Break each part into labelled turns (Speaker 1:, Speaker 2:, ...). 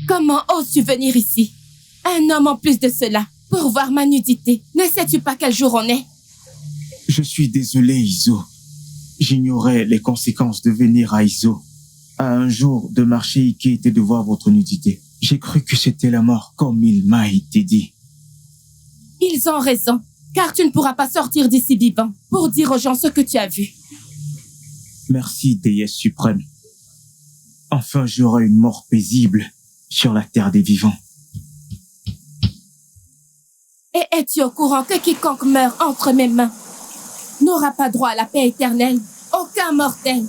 Speaker 1: Comment oses-tu venir ici? Un homme en plus de cela, pour voir ma nudité. Ne sais-tu pas quel jour on est?
Speaker 2: Je suis désolé, Iso. J'ignorais les conséquences de venir à Iso. À un jour de marché Ike et de voir votre nudité. J'ai cru que c'était la mort, comme il m'a été dit.
Speaker 1: Ils ont raison, car tu ne pourras pas sortir d'ici vivant pour dire aux gens ce que tu as vu.
Speaker 2: Merci, déesse suprême. Enfin, j'aurai une mort paisible sur la terre des vivants.
Speaker 1: Et es-tu au courant que quiconque meurt entre mes mains n'aura pas droit à la paix éternelle? Aucun mortel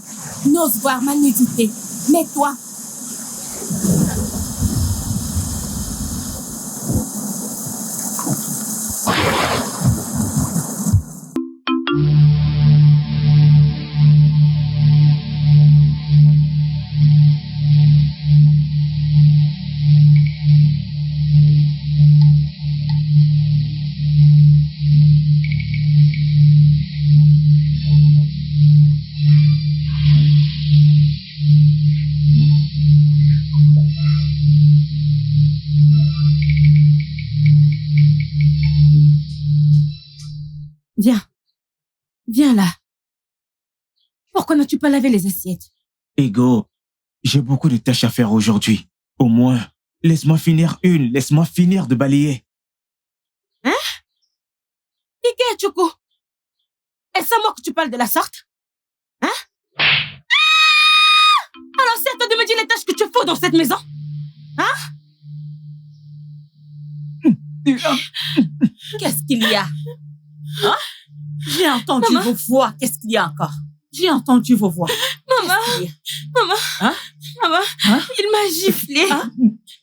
Speaker 1: n'ose voir ma nudité. Mais toi, viens là. Pourquoi n'as-tu pas lavé les assiettes?
Speaker 2: Ego, j'ai beaucoup de tâches à faire aujourd'hui. Au moins, laisse-moi finir de balayer.
Speaker 1: Hein? Ike Chuku, est-ce à moi que tu parles de la sorte? Hein? Alors c'est à toi de me dire les tâches que tu fais dans cette maison? Hein? Qu'est-ce qu'il y a? Hein? J'ai entendu vos voix. Qu'est-ce qu'il y a encore? J'ai entendu vos voix. Maman,
Speaker 2: Hein?
Speaker 1: Hein? Il m'a giflé.
Speaker 2: Hein?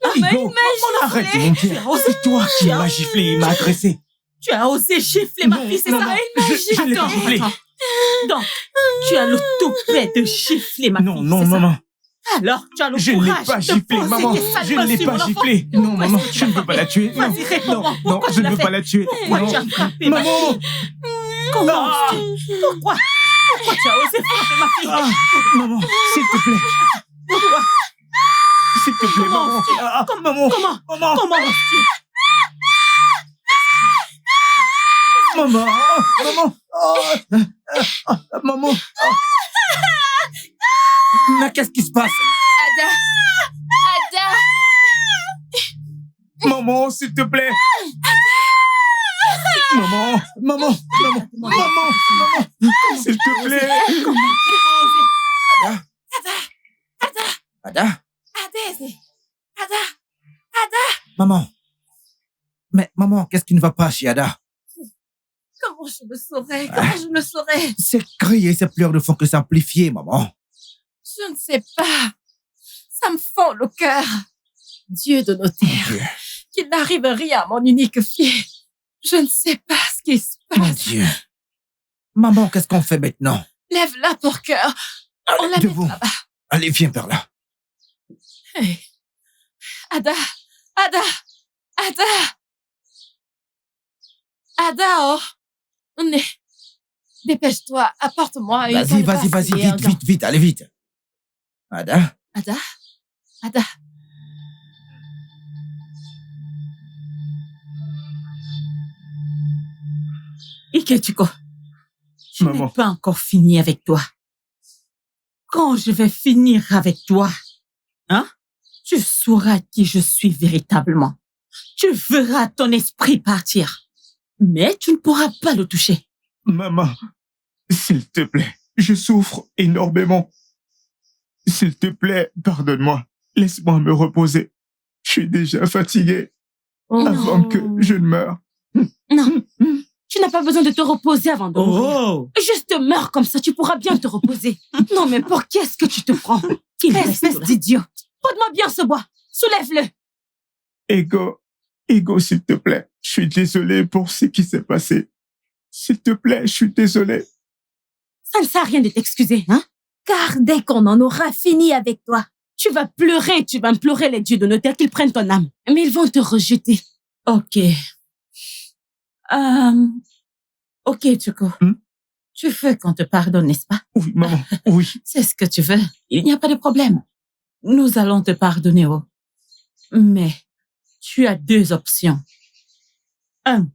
Speaker 1: Maman,
Speaker 2: Igo,
Speaker 1: il m'a giflé.
Speaker 2: arrête de mentir. C'est toi qui m'as giflé, il m'a agressé.
Speaker 1: Tu as osé gifler ma fille, c'est ça? Il m'a giflé.
Speaker 2: Je l'ai pas giflé.
Speaker 1: Donc, tu as le toupet de gifler ma fille.
Speaker 2: Non, maman.
Speaker 1: Alors, tu as le
Speaker 2: Je ne
Speaker 1: courage
Speaker 2: l'ai pas
Speaker 1: de
Speaker 2: giflé,
Speaker 1: poser
Speaker 2: maman.
Speaker 1: tes sales
Speaker 2: Je ne
Speaker 1: mains
Speaker 2: l'ai
Speaker 1: sur
Speaker 2: pas
Speaker 1: mon enfant.
Speaker 2: giflé. Non, maman, je ne veux pas la tuer. Non,
Speaker 1: Vas-y, réponds-moi. Pourquoi
Speaker 2: je
Speaker 1: tu
Speaker 2: ne
Speaker 1: l'as
Speaker 2: veux
Speaker 1: fait?
Speaker 2: pas la tuer.
Speaker 1: Pourquoi
Speaker 2: Non.
Speaker 1: tu as frappé ma
Speaker 2: Maman.
Speaker 1: fille? Comment? Pourquoi tu as osé frapper ma fille?
Speaker 2: Ah, maman, s'il te plaît.
Speaker 1: Pourquoi?
Speaker 2: S'il te plaît, maman. Ah, maman. Maman. Maman. Maman. Maman. Mais qu'est-ce qui se passe?
Speaker 1: Ada.
Speaker 2: Maman, s'il te plaît. Maman, s'il te plaît. Ada.
Speaker 3: Maman. Mais maman, qu'est-ce qui ne va pas chez Ada?
Speaker 1: Comment je le saurais?
Speaker 3: Ces cris et ces pleurs ne font que s'amplifier, maman.
Speaker 1: Je ne sais pas. Ça me fend le cœur. Dieu de nos terres. Qu'il n'arrive rien à mon unique fille. Je ne sais pas ce qui se passe.
Speaker 3: Mon Dieu. Maman, qu'est-ce qu'on fait maintenant?
Speaker 1: Lève-la pour cœur. On la met
Speaker 3: Debout.
Speaker 1: là-bas.
Speaker 3: Allez, viens par là.
Speaker 1: Hey. Ada, oh. Dépêche-toi, apporte-moi une
Speaker 3: Vas-y,
Speaker 1: bonne passe et un gant.
Speaker 3: vite, allez vite. Ada?
Speaker 1: Ada. Ikechuko, je n'ai
Speaker 2: Maman.
Speaker 1: pas encore fini avec toi. Quand je vais finir avec toi, tu sauras qui je suis véritablement. Tu verras ton esprit partir, mais tu ne pourras pas le toucher.
Speaker 2: Maman, s'il te plaît, je souffre énormément. S'il te plaît, pardonne-moi. Laisse-moi me reposer. Je suis déjà fatigué. Avant que je ne meure.
Speaker 1: Non,
Speaker 4: Tu n'as pas besoin de te reposer avant de mourir.
Speaker 1: Oh!
Speaker 4: Juste meurs comme ça, tu pourras bien te reposer. Non, mais pour qui est-ce que tu te prends?
Speaker 1: Qu'il reste
Speaker 4: Espèce
Speaker 1: là.
Speaker 4: d'idiot. Porte-moi bien ce bois. Soulève-le.
Speaker 2: Ego, s'il te plaît. Je suis désolé pour ce qui s'est passé. S'il te plaît, je suis désolé.
Speaker 4: Ça ne sert à rien de t'excuser, hein? Car dès qu'on en aura fini avec toi, tu vas pleurer, tu vas implorer les dieux de nos terres qu'ils prennent ton âme. Mais ils vont te rejeter.
Speaker 1: Ok. Ok, Tuko. Tu veux qu'on te pardonne, n'est-ce pas?
Speaker 2: Oui, maman, oui.
Speaker 1: C'est ce que tu veux. Il n'y a pas de problème. Nous allons te pardonner, oh. Mais tu as deux options. Un,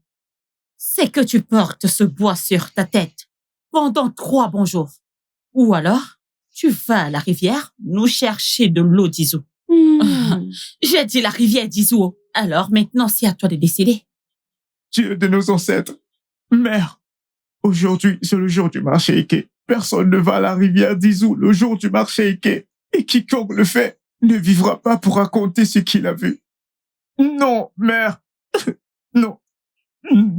Speaker 1: c'est que tu portes ce bois sur ta tête pendant 3 bons jours. Ou alors, tu vas à la rivière nous chercher de l'eau d'Izu. J'ai dit la rivière d'Izu. Alors maintenant, c'est à toi de décider.
Speaker 2: Dieu de nos ancêtres. Mère, aujourd'hui, c'est le jour du marché Eke. Personne ne va à la rivière d'Izu le jour du marché Eke. Et quiconque le fait ne vivra pas pour raconter ce qu'il a vu. Non, mère. Non.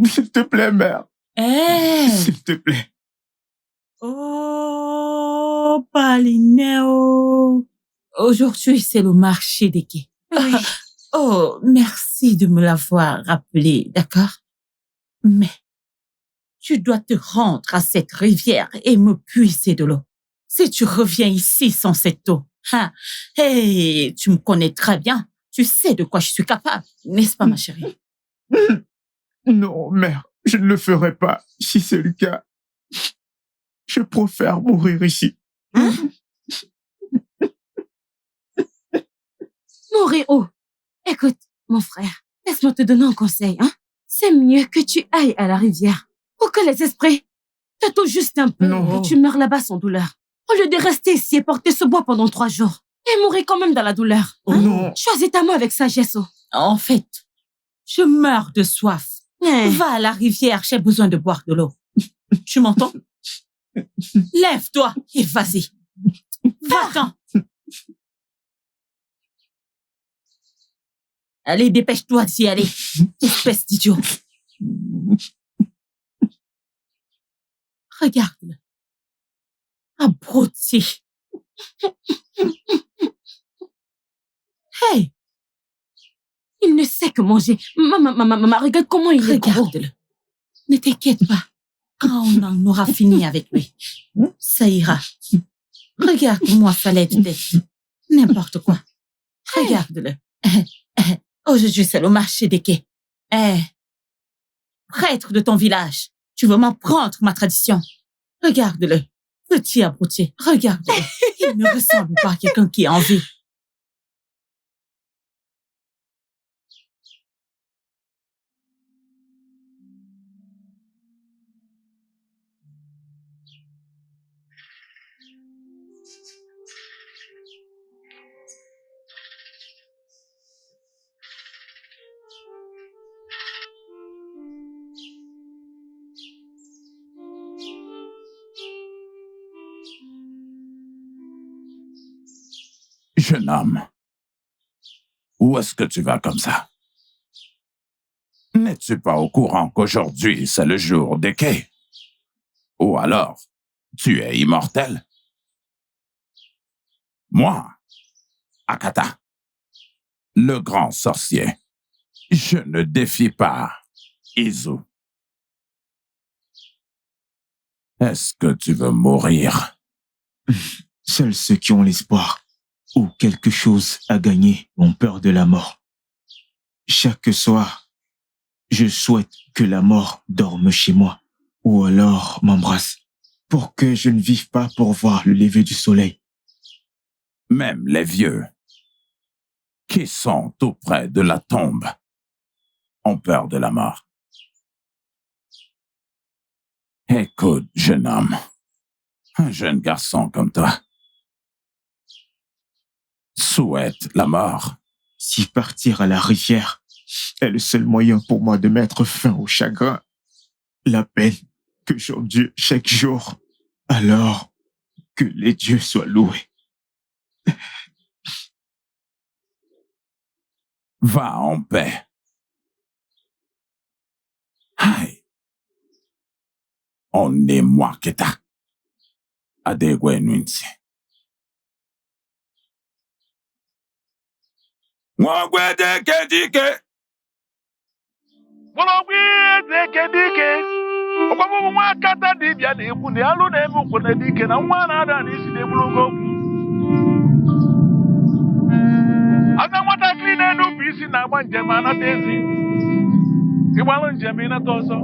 Speaker 2: S'il te plaît, mère.
Speaker 1: Eh!
Speaker 2: S'il te plaît.
Speaker 1: Oh, Palineo. Aujourd'hui, c'est le marché des quais.
Speaker 4: Oui.
Speaker 1: Oh, merci de me l'avoir rappelé, d'accord? Mais tu dois te rendre à cette rivière et me puiser de l'eau. Si tu reviens ici sans cette eau, hey, tu me connais très bien. Tu sais de quoi je suis capable, n'est-ce pas, ma chérie?
Speaker 2: Non, mère, je ne le ferai pas. Si c'est le cas, je préfère mourir ici.
Speaker 4: Mourir où? Écoute, mon frère, laisse-moi te donner un conseil, hein? C'est mieux que tu ailles à la rivière pour que les esprits te touchent juste un peu
Speaker 2: Non.
Speaker 4: et tu meurs là-bas sans douleur. Au lieu de rester ici et porter ce bois pendant 3 jours et mourir quand même dans la douleur. Hein?
Speaker 2: Non.
Speaker 4: Choisis ta mort avec sagesse. Oh.
Speaker 1: En fait, je meurs de soif. Va à la rivière, j'ai besoin de boire de l'eau. Tu m'entends? Lève-toi et vas-y. Va-t'en. Allez, dépêche-toi d'y aller. Espèce d'idiot. Regarde-le. Abruti. Hey,
Speaker 4: Il ne sait que manger. Maman, regarde comment il est gros.
Speaker 1: regarde-le. Ne t'inquiète pas. Quand on en aura fini avec lui, ça ira. Regarde-moi sa laide tête. N'importe quoi. Regarde-le. Aujourd'hui, c'est le marché des quais. Prêtre de ton village, tu veux m'en prendre ma tradition. Regarde-le. Petit abruti. Regarde-le. Il ne ressemble pas à quelqu'un qui a envie.
Speaker 5: Jeune homme, où est-ce que tu vas comme ça? N'es-tu pas au courant qu'aujourd'hui, c'est le jour des quais? Ou alors, tu es immortel? Moi, Akata, le grand sorcier, je ne défie pas Izu. Est-ce que tu veux mourir?
Speaker 2: Seuls ceux qui ont l'espoir ou quelque chose à gagner ont peur de la mort. Chaque soir, je souhaite que la mort dorme chez moi ou alors m'embrasse pour que je ne vive pas pour voir le lever du soleil.
Speaker 5: Même les vieux, qui sont tout près de la tombe, ont peur de la mort. Écoute, jeune homme, un jeune garçon comme toi souhaite la mort.
Speaker 2: Si partir à la rivière est le seul moyen pour moi de mettre fin au chagrin, la peine que j'endure chaque jour, alors que les dieux soient loués.
Speaker 5: Va en paix. Aïe, onne mwaketa. Adegwe nwinsi. Mwagwe deke dike.
Speaker 6: Mọlọgwụ deke dike. Ọgbọgbọ nwa akata dibịa na-ekwu na alụ na-eme ukwu na dike na nwa na-ada n'isi na-egbulugo okwu. Aka nwatakịrị na-enupụ isi na-agba njem anata ezi. Ịgbalụ njem ịnata ọzọ.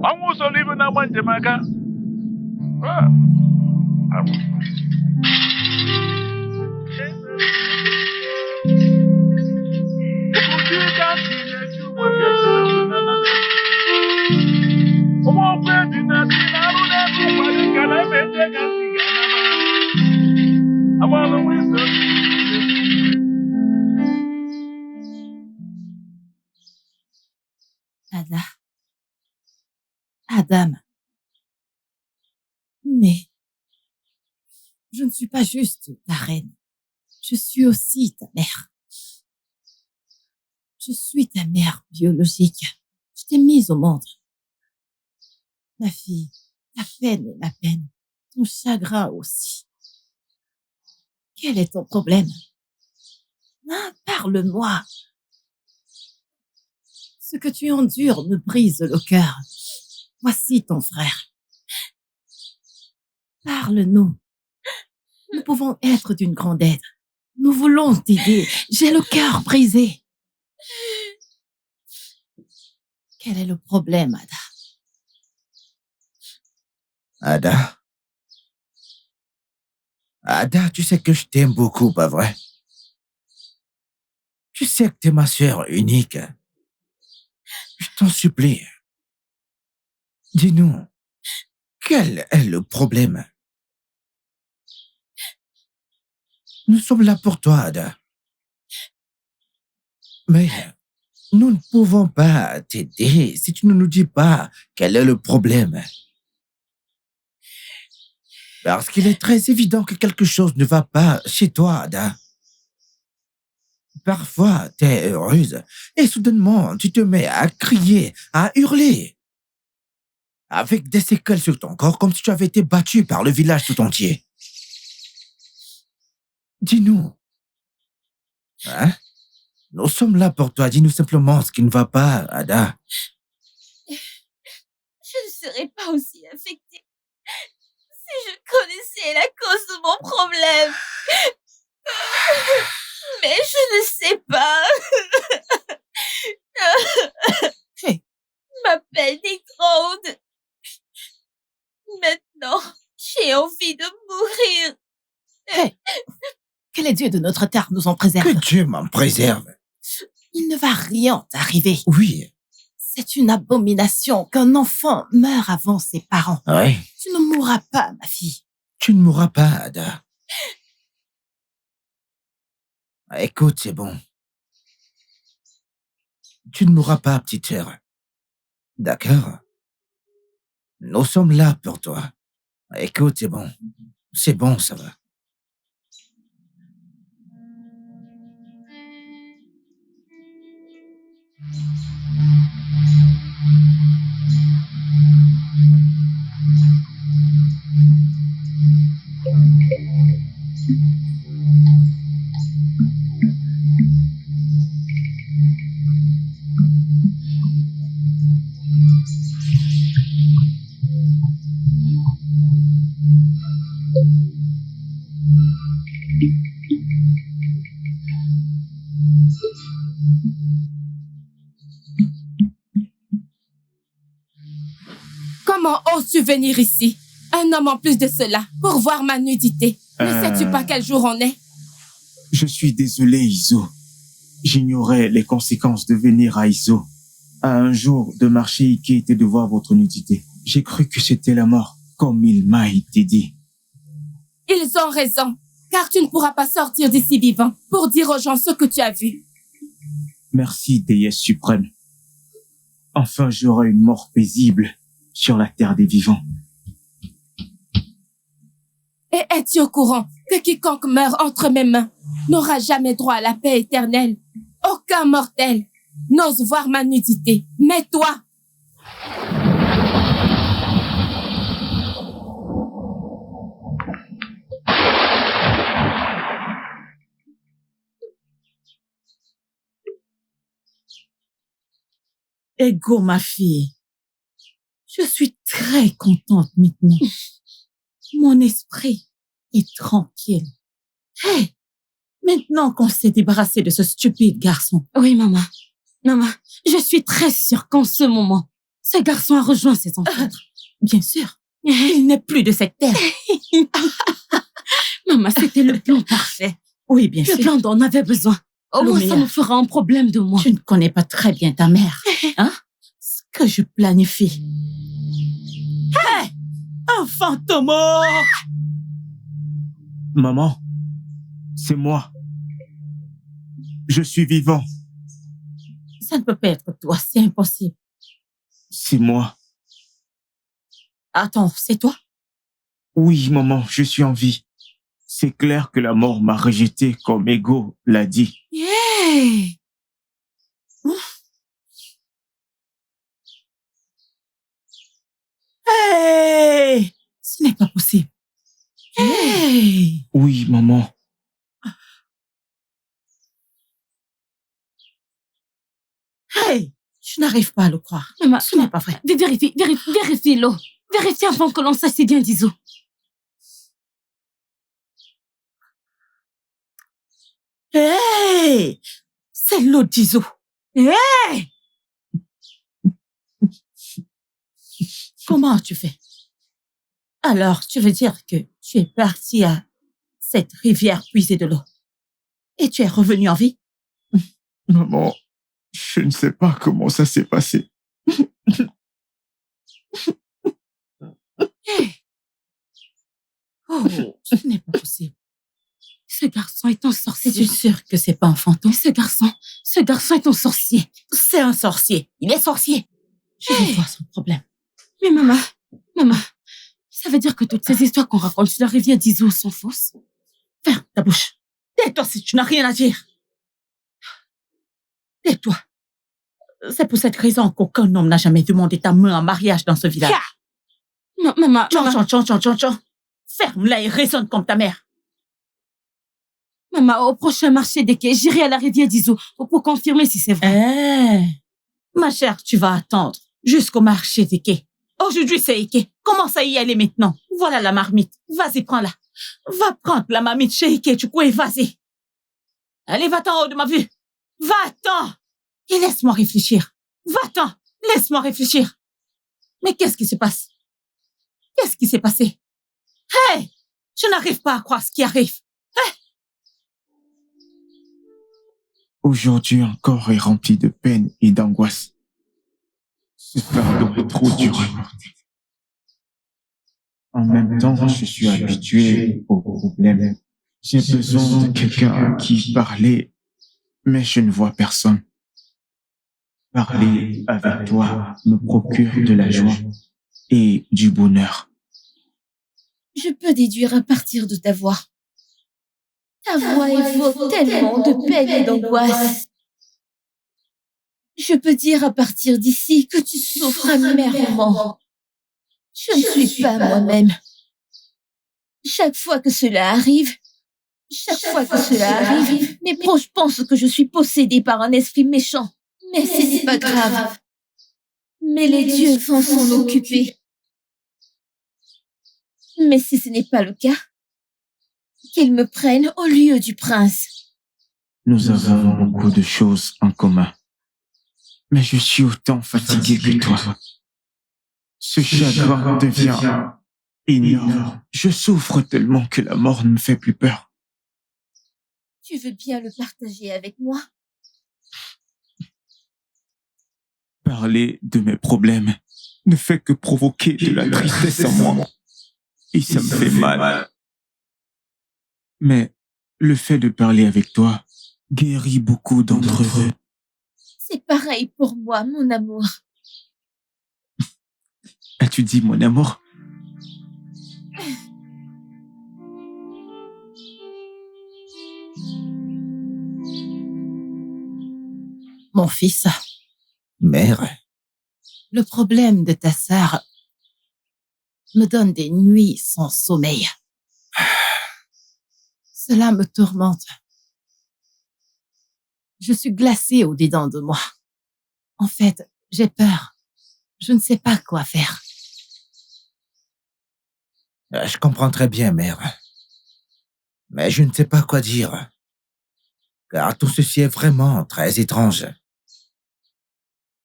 Speaker 6: Ọnwụ usoro ibe na-agba njem aka.
Speaker 4: Adam. Mais je ne suis pas juste ta reine. Je suis aussi ta mère. Je suis ta mère biologique. Je t'ai mise au monde. Ma fille, ta peine est ma peine. Ton chagrin aussi. Quel est ton problème? Parle-moi. Ce que tu endures me brise le cœur. Voici ton frère. Parle-nous. Nous pouvons être d'une grande aide. Nous voulons t'aider. J'ai le cœur brisé. Quel est le problème, Ada?
Speaker 3: Ada? Ada, tu sais que je t'aime beaucoup, pas vrai? Tu sais que t'es ma sœur unique. Je t'en supplie. Dis-nous, quel est le problème? Nous sommes là pour toi, Ada. Mais nous ne pouvons pas t'aider si tu ne nous dis pas quel est le problème. Parce qu'il est très évident que quelque chose ne va pas chez toi, Ada. Parfois, t'es heureuse et soudainement, tu te mets à crier, à hurler. Avec des séquelles sur ton corps comme si tu avais été battue par le village tout entier. Dis-nous. Hein? Nous sommes là pour toi. Dis-nous simplement ce qui ne va pas, Ada.
Speaker 4: Je ne serais pas aussi affectée si je connaissais la cause de mon problème. Mais je ne sais pas. Ma peine est grande. Maintenant, j'ai envie de mourir. Que les dieux de notre terre nous en préservent.
Speaker 3: Que Dieu m'en préserve.
Speaker 4: Il ne va rien t'arriver.
Speaker 3: Oui.
Speaker 4: C'est une abomination qu'un enfant meure avant ses parents.
Speaker 3: Oui.
Speaker 4: Tu ne mourras pas, ma fille.
Speaker 3: Tu ne mourras pas, Ada. Écoute, c'est bon. Tu ne mourras pas, petite sœur. D'accord? Nous sommes là pour toi. Écoute, c'est bon. C'est bon, ça va.
Speaker 4: Comment oses-tu venir ici? Un homme en plus de cela, pour voir ma nudité. Ne sais-tu pas quel jour on est?
Speaker 2: Je suis désolé, Iso. J'ignorais les conséquences de venir à Iso. À un jour de marché Ike et de voir votre nudité. J'ai cru que c'était la mort, comme il m'a été dit.
Speaker 4: Ils ont raison, car tu ne pourras pas sortir d'ici vivant pour dire aux gens ce que tu as vu.
Speaker 2: Merci, déesse suprême. Enfin, j'aurai une mort paisible sur la terre des vivants.
Speaker 4: Et es-tu au courant que quiconque meurt entre mes mains n'aura jamais droit à la paix éternelle? Aucun mortel n'ose voir ma nudité, mais toi...
Speaker 1: Ego, ma fille. Je suis très contente maintenant. Mon esprit est tranquille. Hey, maintenant qu'on s'est débarrassé de ce stupide garçon.
Speaker 4: Oui, maman. Maman, je suis très sûre qu'en ce moment, ce garçon a rejoint ses ancêtres.
Speaker 1: Bien sûr, il n'est plus de cette terre.
Speaker 4: Maman, c'était le plan parfait.
Speaker 1: Oui, bien
Speaker 4: Le
Speaker 1: sûr.
Speaker 4: plan dont on avait besoin. Au moins, ça
Speaker 1: Lumia,
Speaker 4: nous fera un problème de moins.
Speaker 1: tu ne connais pas très bien ta mère. Hein? Ce que je planifie. Hey! Un fantôme!
Speaker 2: Maman, c'est moi. Je suis vivant.
Speaker 1: Ça ne peut pas être toi, c'est impossible.
Speaker 2: C'est moi.
Speaker 1: Attends, c'est toi?
Speaker 2: Oui, maman, je suis en vie. C'est clair que la mort m'a rejeté comme Ego l'a dit.
Speaker 4: Hey!
Speaker 1: Hey! Ce n'est pas possible. Hey!
Speaker 2: Oui, maman.
Speaker 1: Hey! Je n'arrive pas à le croire.
Speaker 4: Maman,
Speaker 1: Ce n'est pas vrai.
Speaker 4: vérifie l'eau. Vérifie avant que l'on sache si bien d'Iso.
Speaker 1: Hey! C'est l'eau d'Iso. Hey! Comment tu fais? Alors, tu veux dire que tu es parti à cette rivière puiser de l'eau et tu es revenu en vie?
Speaker 2: Maman, je ne sais pas comment ça s'est passé.
Speaker 1: Oh, ce n'est pas possible.
Speaker 4: Ce garçon est un sorcier.
Speaker 1: Es-tu sûr que c'est pas un fantôme?
Speaker 4: Ce garçon est un sorcier.
Speaker 1: C'est un sorcier. Il est sorcier. Je vais voir son problème.
Speaker 4: Mais maman, ça veut dire que toutes ces histoires qu'on raconte sur la rivière d'Iso sont fausses?
Speaker 1: Ferme ta bouche. Tais-toi si tu n'as rien à dire. Tais-toi. C'est pour cette raison qu'aucun homme n'a jamais demandé ta main en mariage dans ce village.
Speaker 4: Maman,
Speaker 1: Tchon. Ferme-la et résonne comme ta mère.
Speaker 4: maman, au prochain marché des quais, j'irai à la rivière d'Iso pour confirmer si c'est vrai.
Speaker 1: Ma chère, tu vas attendre jusqu'au marché des quais. Aujourd'hui, c'est Ike. Commence à y aller maintenant. Voilà la marmite. Vas-y, prends-la. Va prendre la marmite chez Ike, tu couilles, vas-y. Allez, va-t'en en haut de ma vue. Va-t'en. Et laisse-moi réfléchir. Va-t'en. Laisse-moi réfléchir. Mais qu'est-ce qui se passe? Qu'est-ce qui s'est passé? Hey! Je n'arrive pas à croire ce qui arrive.
Speaker 2: Aujourd'hui encore est rempli de peine et d'angoisse. Ce fardeau est trop dur à porter. En même temps, je suis habitué aux problèmes. J'ai besoin de quelqu'un à qui parler, mais je ne vois personne. Parler avec toi me procure de la joie et du bonheur.
Speaker 4: Je peux déduire à partir de ta voix. Ta voix évoque tellement de peine et d'angoisse. Je peux dire à partir d'ici que tu souffres amèrement. Je ne suis pas moi-même. Chaque fois que cela arrive, mes proches pensent que je suis possédée par un esprit méchant. Mais ce n'est pas grave. Mais les dieux vont s'en occuper. Mais si ce n'est pas le cas, qu'ils me prennent au lieu du prince.
Speaker 2: Nous avons beaucoup de choses en commun. Mais je suis autant fatigué que toi. Ce chagrin devient énorme. Je souffre tellement que la mort ne me fait plus peur.
Speaker 4: Tu veux bien le partager avec moi?
Speaker 2: Parler de mes problèmes ne fait que provoquer de la tristesse en moi. Et ça me fait mal. Mais le fait de parler avec toi guérit beaucoup d'entre eux.
Speaker 4: C'est pareil pour moi, mon amour.
Speaker 2: As-tu dit mon amour?
Speaker 1: Mon fils,
Speaker 3: Mère,
Speaker 1: le problème de ta sœur me donne des nuits sans sommeil. Cela me tourmente. Je suis glacée au-dedans de moi. En fait,
Speaker 4: J'ai peur. Je ne sais pas quoi faire.
Speaker 3: Je comprends très bien, mère. Mais je ne sais pas quoi dire. Car tout ceci est vraiment très étrange.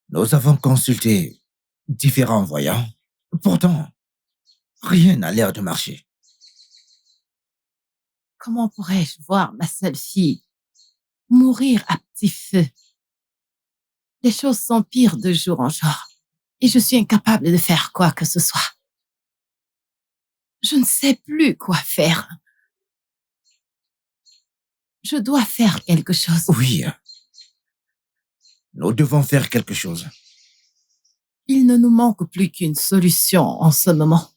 Speaker 3: Nous avons consulté différents voyants. Pourtant, rien n'a l'air de marcher.
Speaker 4: Comment pourrais-je voir ma seule fille mourir à petit feu? Les choses s'empirent de jour en jour et je suis incapable de faire quoi que ce soit. Je ne sais plus quoi faire. Je dois faire quelque chose.
Speaker 3: Oui. Nous devons faire quelque chose.
Speaker 4: Il ne nous manque plus qu'une solution en ce moment.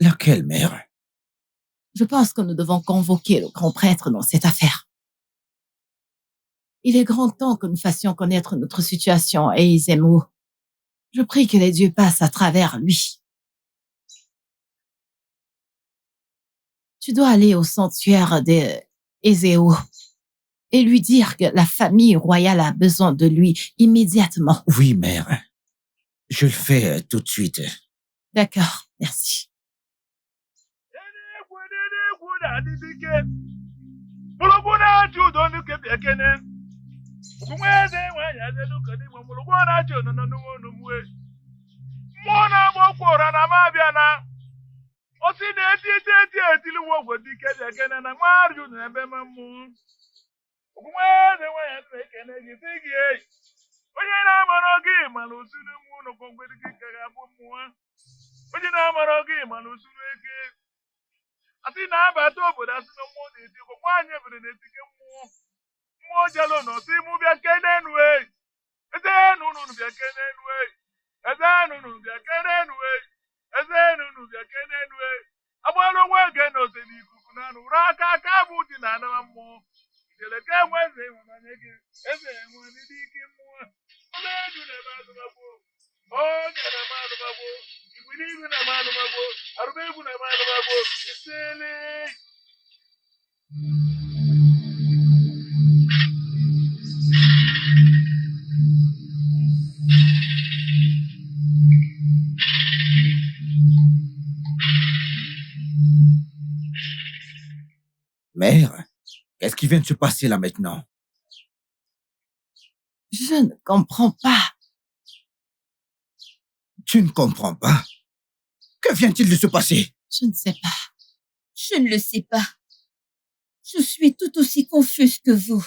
Speaker 3: Laquelle, mère?
Speaker 4: Je pense que nous devons convoquer le grand prêtre dans cette affaire. Il est grand temps que nous fassions connaître notre situation à Izemo. Je prie que les dieux passent à travers lui. Tu dois aller au sanctuaire de Ezeo et lui dire que la famille royale a besoin de lui immédiatement.
Speaker 3: Oui, mère. Je le fais tout de suite.
Speaker 4: D'accord, merci.
Speaker 6: Osi na-eti etili wogwo dike dị ekene na nwarịu na ebe mmụọ. Okwumeze nwanyị tụrụ ekene gị sị gị eyi. Onye na-amara gị mana osuru mụ n'ụkọ mgbedi gị ka ga-abụ mmụọ. Onye na-amara gị mana osuru eke. Asị na-abata obodo asị na mmụọ na-eti ụkọ nwaanyị ebere na-etike mmụọ. Mmụọ jelo na ọsị mụ bịa kene enu eyi. Eze enu unu bịa kene enu eyi. Eze enu unu bịa kene enu eyi. Eze enu bịa kene enu eyi. Agbara onwe ege na ose n'ikuku na anụ ụra aka bụ dị na anama mmụọ. Ikele ka enwe eze ịhụnanya gị. Eze enwe ndị ike mmụọ. Ọba edu na-eme azụmagbo. Oge na-eme azụmagbo. Igwe n'igwe na-eme azụmagbo. Arụba egwu na-eme azụmagbo. Isele.
Speaker 3: Mère, qu'est-ce qui vient de se passer là maintenant?
Speaker 4: Je ne comprends pas.
Speaker 3: Tu ne comprends pas? Que vient-il de se passer?
Speaker 4: Je ne sais pas.
Speaker 1: Je ne le sais pas. Je suis tout aussi confuse que vous.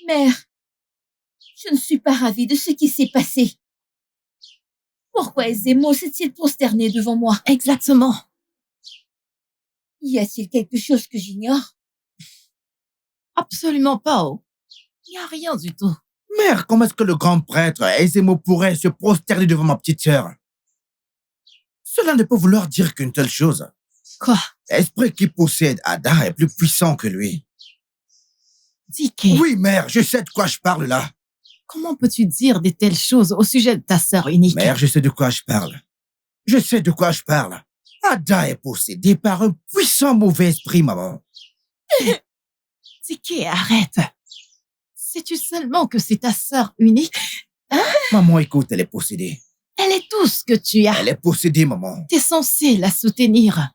Speaker 1: Mère, je ne suis pas ravie de ce qui s'est passé. Pourquoi Ezemo s'est-il prosterné devant moi?
Speaker 4: Exactement.
Speaker 1: Y a-t-il quelque chose que j'ignore?
Speaker 4: Absolument pas. Oh. Il n'y a rien du tout.
Speaker 3: Mère, comment est-ce que le grand prêtre Ezemo pourrait se prosterner devant ma petite sœur? Cela ne peut vouloir dire qu'une telle chose.
Speaker 4: Quoi?
Speaker 3: L'esprit qui possède Ada est plus puissant que lui.
Speaker 4: Dike.
Speaker 3: Oui, mère, je sais de quoi je parle là.
Speaker 4: Comment peux-tu dire de telles choses au sujet de ta sœur unique?
Speaker 3: Mère, je sais de quoi je parle. Je sais de quoi je parle. Ada est possédée par un puissant mauvais esprit, maman.
Speaker 4: Dike, arrête. Sais-tu seulement que c'est ta sœur unique? Hein?
Speaker 3: Maman, écoute, elle est possédée.
Speaker 4: Elle est tout ce que tu as.
Speaker 3: Elle est possédée, maman.
Speaker 4: T'es censé la soutenir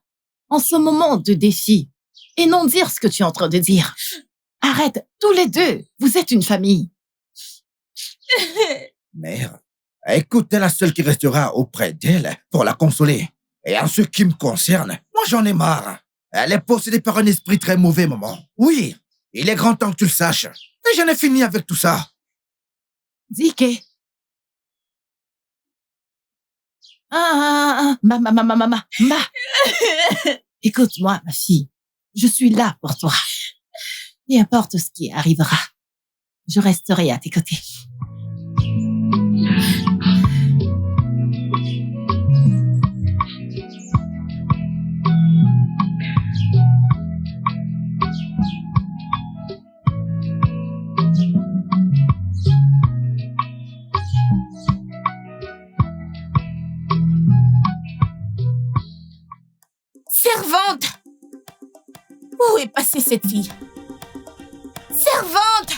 Speaker 4: en ce moment de défi et non dire ce que tu es en train de dire. Arrête, tous les deux, vous êtes une famille.
Speaker 3: Mère, écoute, t'es la seule qui restera auprès d'elle pour la consoler. Et en ce qui me concerne, moi j'en ai marre. Elle est possédée par un esprit très mauvais, maman. Oui, il est grand temps que tu le saches. Et j'en ai fini avec tout ça.
Speaker 4: Dike. Écoute-moi, ma fille. Je suis là pour toi. Peu importe ce qui arrivera, je resterai à tes côtés.
Speaker 1: Servante! Où est passée cette fille? Servante!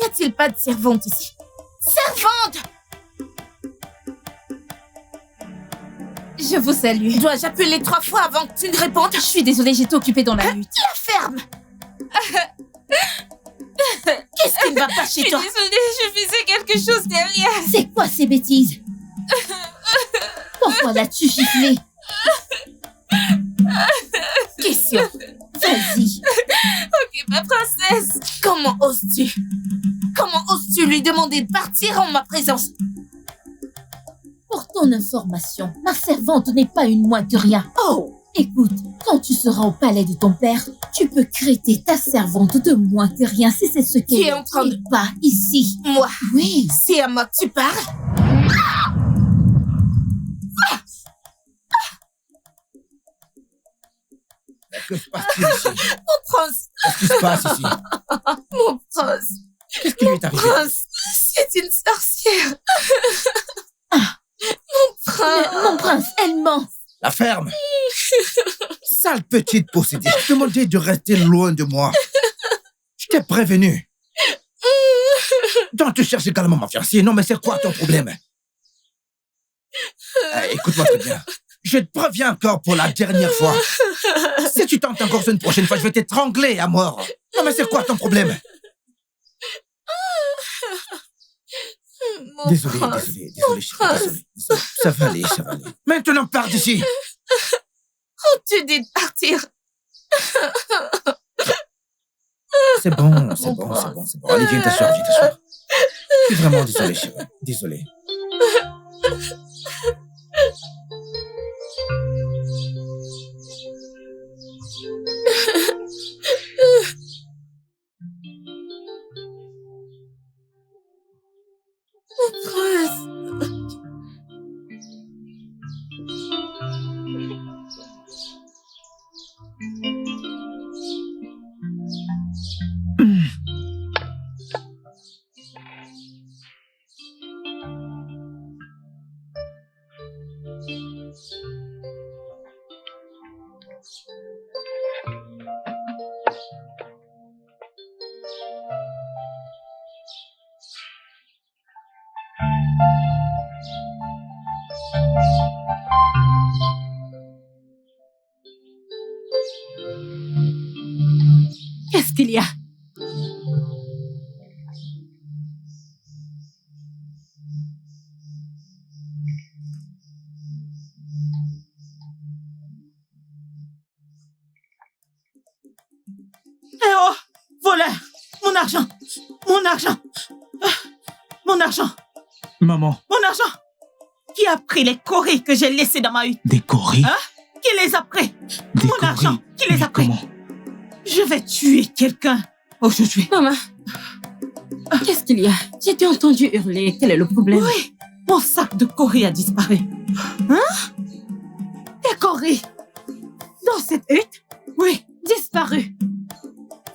Speaker 1: Y
Speaker 4: a-t-il pas de servante ici? Servante! Je vous salue. Dois-je appeler 3 fois avant que tu ne répondes? Je suis désolée, j'étais occupée dans la lutte. La ferme!
Speaker 1: Qu'est-ce qui ne va pas chez toi?
Speaker 4: Je suis désolée, je faisais quelque chose derrière. C'est quoi ces bêtises? Pourquoi l'as-tu giflé? Question. Vas-y. Ok, ma princesse. Comment oses-tu? Comment oses-tu lui demander de partir en ma présence? Pour ton information, ma servante n'est pas une moins que rien. Oh! Écoute, quand tu seras au palais de ton père, tu peux traiter ta servante de moins que rien si c'est ce qu'elle est en train de pas ici. Moi? Oui. C'est à moi que tu parles?
Speaker 3: Que se passe-t-il ici?
Speaker 4: Mon prince!
Speaker 3: Qu'est-ce qui se passe ici?
Speaker 4: Mon prince!
Speaker 3: Qu'est-ce qui lui est arrivé?
Speaker 4: Prince, c'est une sorcière. Mon prince! Mon prince, elle ment.
Speaker 3: La ferme! Sale petite possédée, je te demandais de rester loin de moi. Je t'ai prévenu. Donc tu cherches également ma fiancée. Non, mais c'est quoi ton problème? Écoute-moi très bien. Je te préviens encore pour la dernière fois. Si tu tentes encore une prochaine fois, je vais t'étrangler à mort. Non, mais c'est quoi ton problème? Désolé, chérie, désolé. Ça va aller. Maintenant, pars d'ici.
Speaker 4: Oh, tu dis de partir.
Speaker 3: C'est bon. Allez, viens t'asseoir. Je suis vraiment désolé, chérie. Désolé.
Speaker 1: Qu'est-ce qu'il y a? Eh oh! Voleur! Mon argent!
Speaker 2: Maman.
Speaker 1: Mon argent! Qui a pris les coris que j'ai laissés dans ma hutte?
Speaker 2: Des coris?
Speaker 1: Hein? Qui les a pris?
Speaker 2: Des
Speaker 1: Mon
Speaker 2: coris?
Speaker 1: argent! Qui les a pris?
Speaker 2: Comment?
Speaker 1: Je vais tuer quelqu'un aujourd'hui.
Speaker 4: Maman, qu'est-ce qu'il y a? J'ai été entendu hurler. Quel est le problème?
Speaker 1: Oui, mon sac de coris a disparu. Hein? Des coris? Dans cette hutte? Oui.
Speaker 4: Disparu.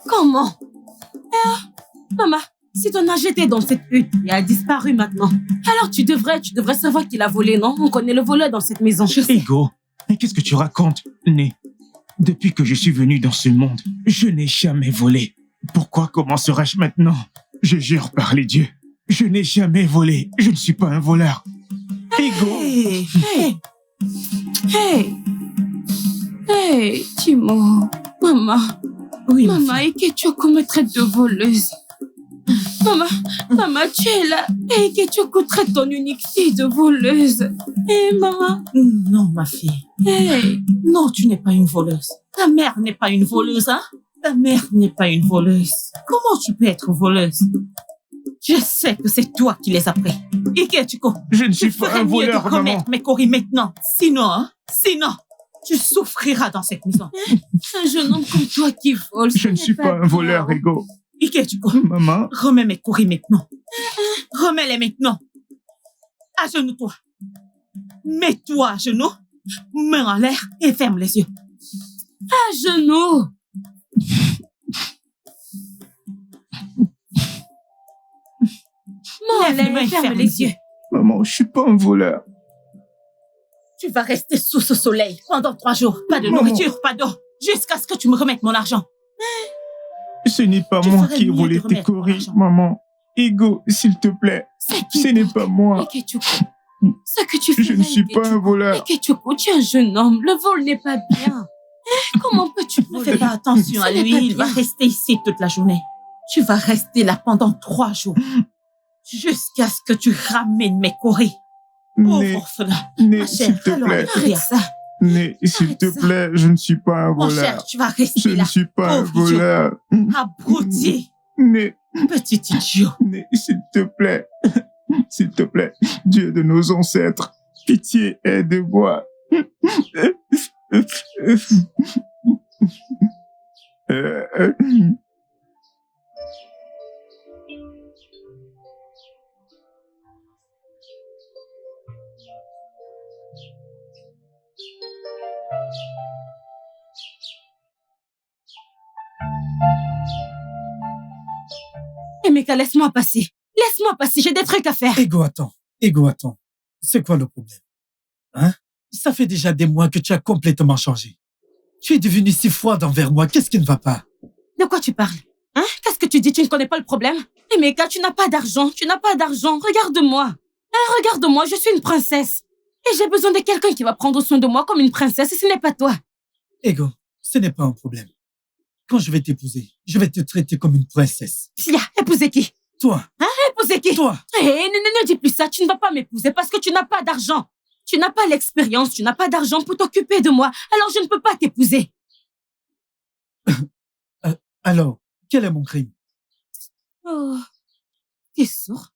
Speaker 4: Comment? Maman, si ton âge était dans cette hutte et a disparu maintenant, alors tu devrais savoir qu'il a volé, non? On connaît le voleur dans cette maison.
Speaker 2: Ego, mais qu'est-ce que tu racontes, Né? Depuis que je suis venu dans ce monde, je n'ai jamais volé. Pourquoi commencerais-je maintenant? Je jure par les dieux, je n'ai jamais volé. Je ne suis pas un voleur. Ego!
Speaker 4: Hey, Timo. Maman.
Speaker 1: Oui,
Speaker 4: Maman, Ikechoko me traite de voleuse. Maman, tu es là. Et Ikechoko traite ton unique fille de voleuse. Maman.
Speaker 1: Non, ma fille.
Speaker 4: Hey.
Speaker 1: Non, tu n'es pas une voleuse. Ta mère n'est pas une voleuse, hein? Ta mère n'est pas une voleuse. Comment tu peux être voleuse? Je sais que c'est toi qui les as pris. Ikechoko,
Speaker 2: Je ne suis pas un voleur, maman.
Speaker 1: remettre mes coris maintenant. Sinon, tu souffriras dans cette maison.
Speaker 4: Un jeune homme comme toi qui vole.
Speaker 2: Je ne suis pas un voleur, Ego.
Speaker 1: Ikechoko,
Speaker 2: Maman,
Speaker 1: remets mes coris maintenant. Remets-les maintenant. Agenouille-toi. Mets-toi à genoux, main en l'air et ferme les yeux.
Speaker 4: À genoux.
Speaker 1: Lève-les, ferme les yeux.
Speaker 2: maman, je suis pas un voleur.
Speaker 1: Tu vas rester sous ce soleil pendant 3 jours. Pas de
Speaker 2: Maman.
Speaker 1: nourriture, pas d'eau. Jusqu'à ce que tu me remettes mon argent.
Speaker 2: Ce n'est pas
Speaker 1: Tu
Speaker 2: moi
Speaker 1: ferais
Speaker 2: qui ai
Speaker 1: mieux
Speaker 2: volé
Speaker 1: de
Speaker 2: tes
Speaker 1: remettre mon
Speaker 2: coris,
Speaker 1: argent.
Speaker 2: maman. Ego, s'il te plaît.
Speaker 4: C'est qui
Speaker 2: Ce n'est
Speaker 4: donc?
Speaker 2: pas moi.
Speaker 4: Ekechuku, ce que tu fais
Speaker 2: Je ne
Speaker 4: là,
Speaker 2: suis pas un
Speaker 4: Ekechuku.
Speaker 2: voleur.
Speaker 4: Ekechuku, tu es un jeune homme. Le vol n'est pas bien. Comment peux-tu
Speaker 1: Ne
Speaker 4: voler?
Speaker 1: fais pas attention
Speaker 4: Ce
Speaker 1: à
Speaker 4: n'est
Speaker 1: lui,
Speaker 4: pas
Speaker 1: il va
Speaker 4: bien.
Speaker 1: rester ici toute la journée. Tu vas rester là pendant 3 jours. Jusqu'à ce que tu ramènes mes courriers.
Speaker 2: Né,
Speaker 1: Pauvre orphelin.
Speaker 2: Né,
Speaker 1: Ma
Speaker 2: s'il
Speaker 1: chère,
Speaker 2: te
Speaker 1: alors,
Speaker 2: plaît.
Speaker 4: Arrête ça.
Speaker 2: Né, s'il
Speaker 4: Arrête
Speaker 2: te
Speaker 4: ça.
Speaker 2: plaît, je ne suis pas un
Speaker 1: Mon cher,
Speaker 2: voleur.
Speaker 1: tu vas
Speaker 2: Je
Speaker 1: rester
Speaker 2: ne
Speaker 1: là.
Speaker 2: suis pas un
Speaker 1: Pauvre idiot.
Speaker 2: voleur.
Speaker 1: Abruti.
Speaker 2: Né,
Speaker 1: Petit idiot.
Speaker 2: Né, s'il te plaît. S'il te plaît, Dieu de nos ancêtres, pitié, aide-moi.
Speaker 4: Emeka, laisse-moi passer. Laisse-moi passer, j'ai des trucs à faire.
Speaker 7: Ego, attends. Ego, attends. C'est quoi le problème? Hein? Ça fait déjà des mois que tu as complètement changé. Tu es devenu si froide envers moi. Qu'est-ce qui ne va pas?
Speaker 4: De quoi tu parles? Hein? Qu'est-ce que tu dis? Tu ne connais pas le problème? Emeka, tu n'as pas d'argent. Tu n'as pas d'argent. Regarde-moi. Hein, regarde-moi, je suis une princesse. Et j'ai besoin de quelqu'un qui va prendre soin de moi comme une princesse et ce n'est pas toi.
Speaker 7: Ego, ce n'est pas un problème. Quand je vais t'épouser, je vais te traiter comme une princesse.
Speaker 4: Sia, épouser qui?
Speaker 7: Toi,
Speaker 4: Épouser qui?
Speaker 7: toi,
Speaker 4: Ne dis plus ça. Tu ne vas pas m'épouser parce que tu n'as pas d'argent. Tu n'as pas l'expérience, tu n'as pas d'argent pour t'occuper de moi. Alors je ne peux pas t'épouser.
Speaker 7: alors, quel est mon crime?
Speaker 4: Oh, t'es sourd.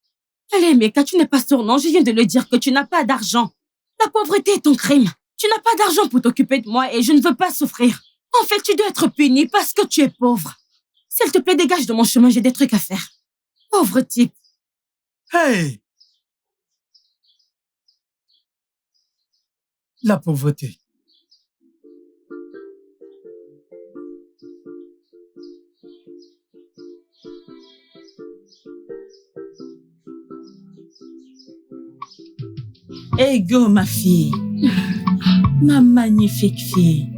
Speaker 4: Allez, Emeka, tu n'es pas sourd, non? Je viens de le dire que tu n'as pas d'argent. La pauvreté est ton crime. Tu n'as pas d'argent pour t'occuper de moi et je ne veux pas souffrir. En fait, tu dois être puni parce que tu es pauvre. S'il te plaît, dégage de mon chemin, j'ai des trucs à faire. Pauvre type.
Speaker 7: Hey! La pauvreté.
Speaker 1: Ego, ma fille. Ma magnifique fille.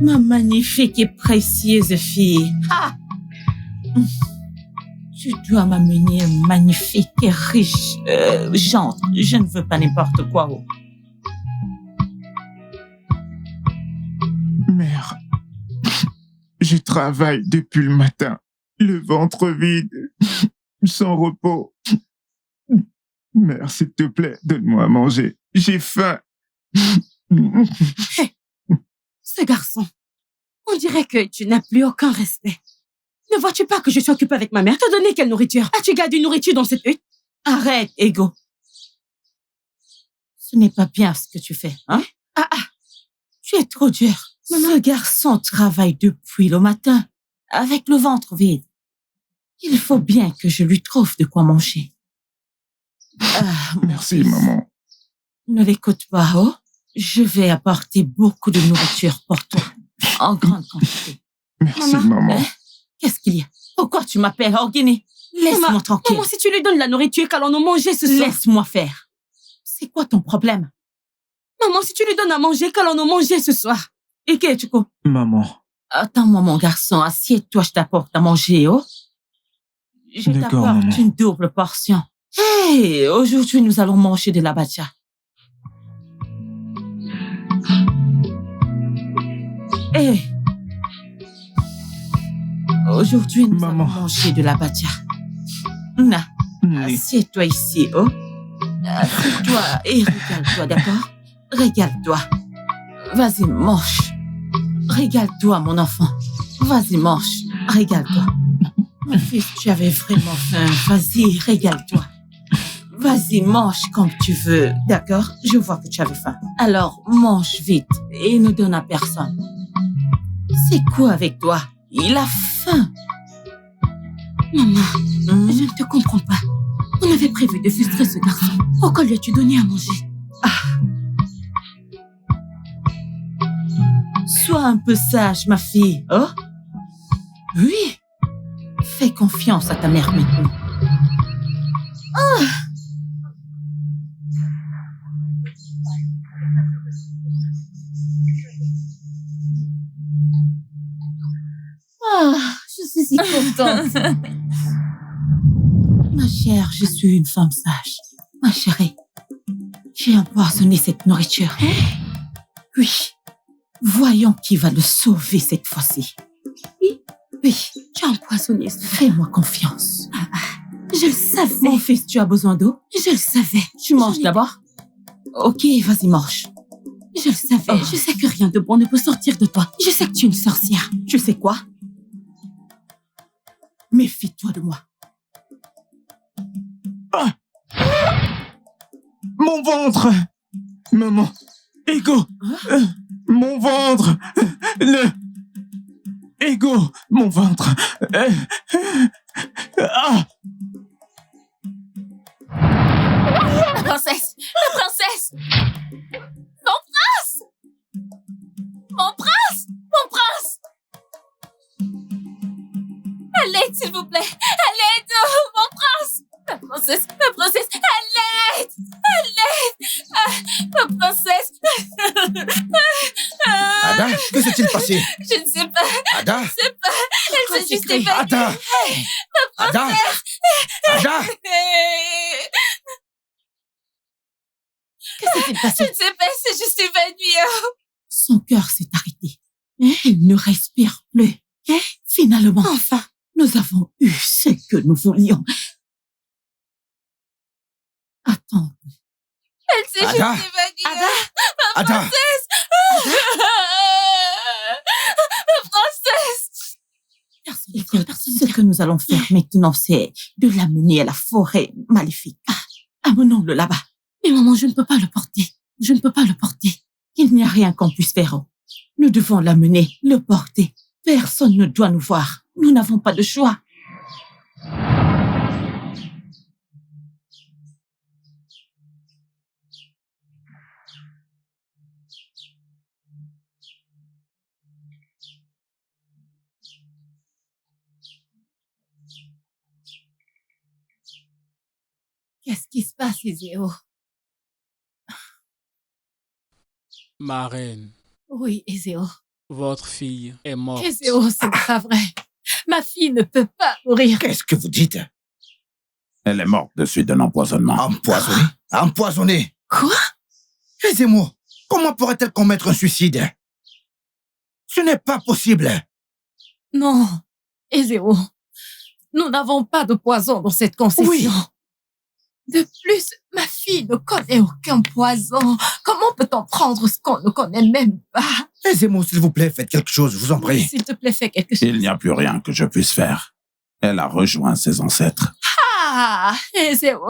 Speaker 1: Ma magnifique et précieuse fille. Ah! Tu dois m'amener un magnifique et riche gendre. Je ne veux pas n'importe quoi. Oh.
Speaker 2: Mère, je travaille depuis le matin, le ventre vide, sans repos. Mère, s'il te plaît, donne-moi à manger. J'ai faim.
Speaker 4: Ce garçon, on dirait que tu n'as plus aucun respect. Ne vois-tu pas que je suis occupée avec ma mère? Te donner quelle nourriture? As-tu gardé une nourriture dans cette hutte?
Speaker 1: Arrête, Ego. Ce n'est pas bien ce que tu fais, hein? Tu es trop dur. Ce garçon travaille depuis le matin, avec le ventre vide. Il faut bien que je lui trouve de quoi manger. Mon
Speaker 2: Merci,
Speaker 1: fils,
Speaker 2: maman.
Speaker 1: Ne l'écoute pas, oh. Je vais apporter beaucoup de nourriture pour toi, en grande quantité.
Speaker 2: Merci,
Speaker 4: Maman,
Speaker 2: maman.
Speaker 1: Hein? Qu'est-ce qu'il y a? Pourquoi tu m'appelles Orguiné? Laisse-moi
Speaker 4: Maman,
Speaker 1: tranquille.
Speaker 4: Maman, si tu lui donnes la nourriture, qu'allons nous manger ce soir?
Speaker 1: Laisse-moi faire. C'est quoi ton problème?
Speaker 4: Maman, si tu lui donnes à manger, qu'allons nous manger ce soir?
Speaker 1: Et qu'est-ce que tu co-
Speaker 2: Maman,
Speaker 1: Attends-moi, mon garçon. Assieds-toi, je t'apporte à manger, oh. Je
Speaker 2: D'accord,
Speaker 1: t'apporte
Speaker 2: maman.
Speaker 1: une double portion. Hey, aujourd'hui, nous allons manger de la bacha. Hey. Aujourd'hui, nous
Speaker 2: Maman.
Speaker 1: allons manger de la bacha. Na,
Speaker 2: Né,
Speaker 1: assieds-toi ici, oh. Assieds-toi et régale-toi, d'accord? Régale-toi. Vas-y, mange. Régale-toi, mon enfant. Vas-y, mange. Régale-toi. Mon fils, tu avais vraiment faim. Vas-y, régale-toi. Vas-y, mange comme tu veux, d'accord? Je vois que tu avais faim. Alors, mange vite et ne donne à personne. C'est quoi avec toi? Il a faim.
Speaker 4: Maman,
Speaker 1: Hmm?
Speaker 4: je ne te comprends pas. On avait prévu de frustrer ce garçon. Pourquoi lui as-tu donné à manger?
Speaker 1: Sois un peu sage, ma fille, oh? Oui. Fais confiance à ta mère maintenant.
Speaker 4: Je suis si contente.
Speaker 1: Ma chère, je suis une femme sage. Ma chérie, j'ai empoisonné cette nourriture. Oui. Voyons qui va le sauver cette fois-ci. Oui, tu as empoisonné. Fais-moi confiance. Je le savais. Mon fils, tu as besoin d'eau? Je le savais. Tu manges d'abord? Ok, vas-y, mange. Je le savais. Je sais que rien de bon ne peut sortir de toi. Je sais que tu es une sorcière. Tu sais quoi? Méfie-toi de moi.
Speaker 2: Ah! Mon ventre! Maman! Ego! Mon ventre! Ego! Mon ventre! Ah!
Speaker 4: La princesse! La princesse! Mon prince! Mon prince! Mon prince! À l'aide, s'il vous plaît! À l'aide! Mon prince! La princesse! La princesse! À l'aide! À l'aide! Ah, ma princesse!
Speaker 3: Ada, que s'est-il passé?
Speaker 4: Je ne sais pas!
Speaker 3: Ada?
Speaker 4: Je ne sais pas! Elle s'est juste évanouie!
Speaker 3: Ada! Ada! Ada!
Speaker 1: Qu'est-ce qui s'est
Speaker 4: Je
Speaker 1: passé?
Speaker 4: ne sais pas, elle s'est juste évanouie!
Speaker 1: Son cœur s'est arrêté. Elle ne respire plus. Finalement, enfin, nous avons eu ce que nous voulions. Attends.
Speaker 4: Elle s'est juste
Speaker 3: Ada!
Speaker 4: évanouie!
Speaker 3: Ada!
Speaker 4: Princesse! Ma princesse!
Speaker 1: Écoute, ce que nous allons faire maintenant, c'est de l'amener à la forêt maléfique. Amenons-le là-bas. Mais maman, je ne peux pas le porter. Je ne peux pas le porter. Il n'y a rien qu'on puisse faire. Nous devons l'amener, le porter. Personne ne doit nous voir. Nous n'avons pas de choix.
Speaker 4: Qu'est-ce qui se passe, Ezéo?
Speaker 8: Ma reine,
Speaker 4: Oui, Ezéo.
Speaker 8: votre fille est morte.
Speaker 4: Ezéo, ce n'est pas vrai. Ma fille ne peut pas mourir.
Speaker 3: Qu'est-ce que vous dites?
Speaker 5: Elle est morte de suite d'un empoisonnement.
Speaker 3: Empoisonné? Empoisonné?
Speaker 4: Quoi?
Speaker 3: Aidez-moi. Comment pourrait-elle commettre un suicide? Ce n'est pas possible.
Speaker 4: Non, Ezéo. Nous n'avons pas de poison dans cette concession.
Speaker 3: Oui.
Speaker 4: De plus, ma fille ne connaît aucun poison. Comment peut-on prendre ce qu'on ne connaît même pas?
Speaker 3: Aidez-moi, s'il vous plaît, faites quelque chose, je vous en
Speaker 4: Oui,
Speaker 3: prie.
Speaker 4: s'il te plaît, fais quelque chose.
Speaker 5: Il n'y a plus rien que je puisse faire. Elle a rejoint ses ancêtres.
Speaker 4: Ah, Ezéo.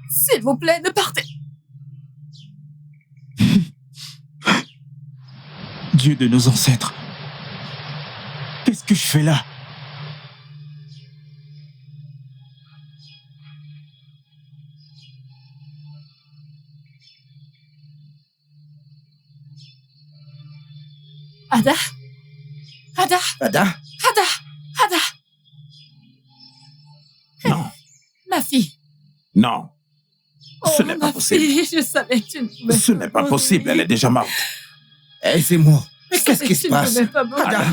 Speaker 4: S'il vous plaît, ne partez.
Speaker 2: Dieu de nos ancêtres. Qu'est-ce que je fais là?
Speaker 4: Ada? Ada?
Speaker 3: Ada?
Speaker 4: Ada? Ada?
Speaker 5: Non,
Speaker 4: Ma fille.
Speaker 5: non, ce
Speaker 4: Oh,
Speaker 5: n'est pas
Speaker 4: ma
Speaker 5: possible.
Speaker 4: fille, je savais que tu ne pouvais
Speaker 5: Ce n'est pas possible, elle est déjà morte.
Speaker 3: Aidez-moi.
Speaker 4: Je
Speaker 3: Qu'est-ce
Speaker 4: savais
Speaker 3: qui
Speaker 4: que
Speaker 3: se
Speaker 4: tu ne
Speaker 3: passe?
Speaker 4: pouvais pas mourir.
Speaker 3: Ada?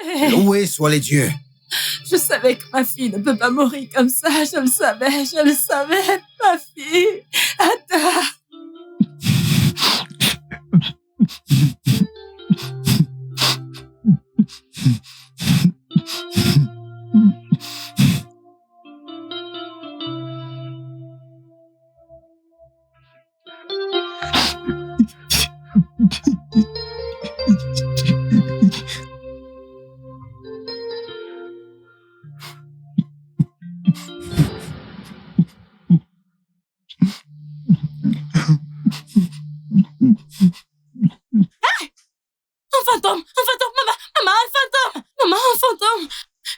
Speaker 5: Hey,
Speaker 3: Loués soient les dieux.
Speaker 4: Je savais que ma fille ne peut pas mourir comme ça. Je le savais, ma fille. Ada.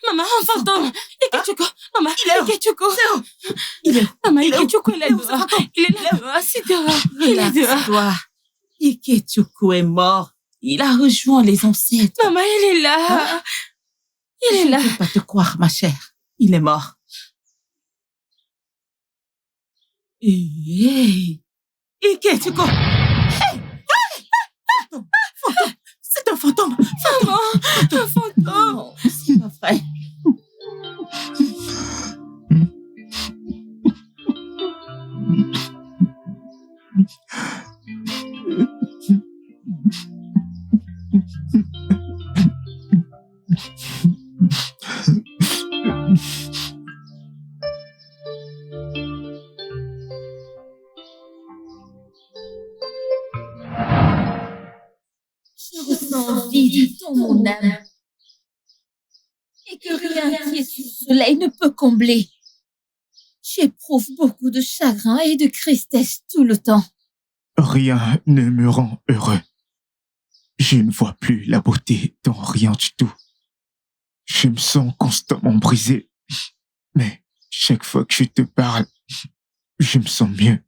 Speaker 4: Maman, un fantôme. Ikechuko, maman, Ikechuko.
Speaker 1: Il est où?
Speaker 4: Maman,
Speaker 1: Il est où?
Speaker 4: Ikechuko, il est
Speaker 1: Il est où, ce
Speaker 4: dehors.
Speaker 1: fantôme?
Speaker 4: Il est là dehors, assis dehors. Il est dehors.
Speaker 1: Relaxe-toi. Ikechuko est mort. Il a rejoint les ancêtres.
Speaker 4: Maman, il est là. Il est
Speaker 1: Je
Speaker 4: là.
Speaker 1: ne peux pas te croire, ma chère. Il est mort. Hey! Ikechiko! Hey! Fantôme! C'est un fantôme! Fantôme! Un fantôme!
Speaker 4: Non, c'est pas vrai. Je ressens un vide dans mon âme. Et que rien qui est sous le soleil ne peut combler. J'éprouve beaucoup de chagrin et de tristesse tout le temps.
Speaker 2: Rien ne me rend heureux. Je ne vois plus la beauté dans rien du tout. Je me sens constamment brisé. Mais chaque fois que je te parle, je me sens mieux.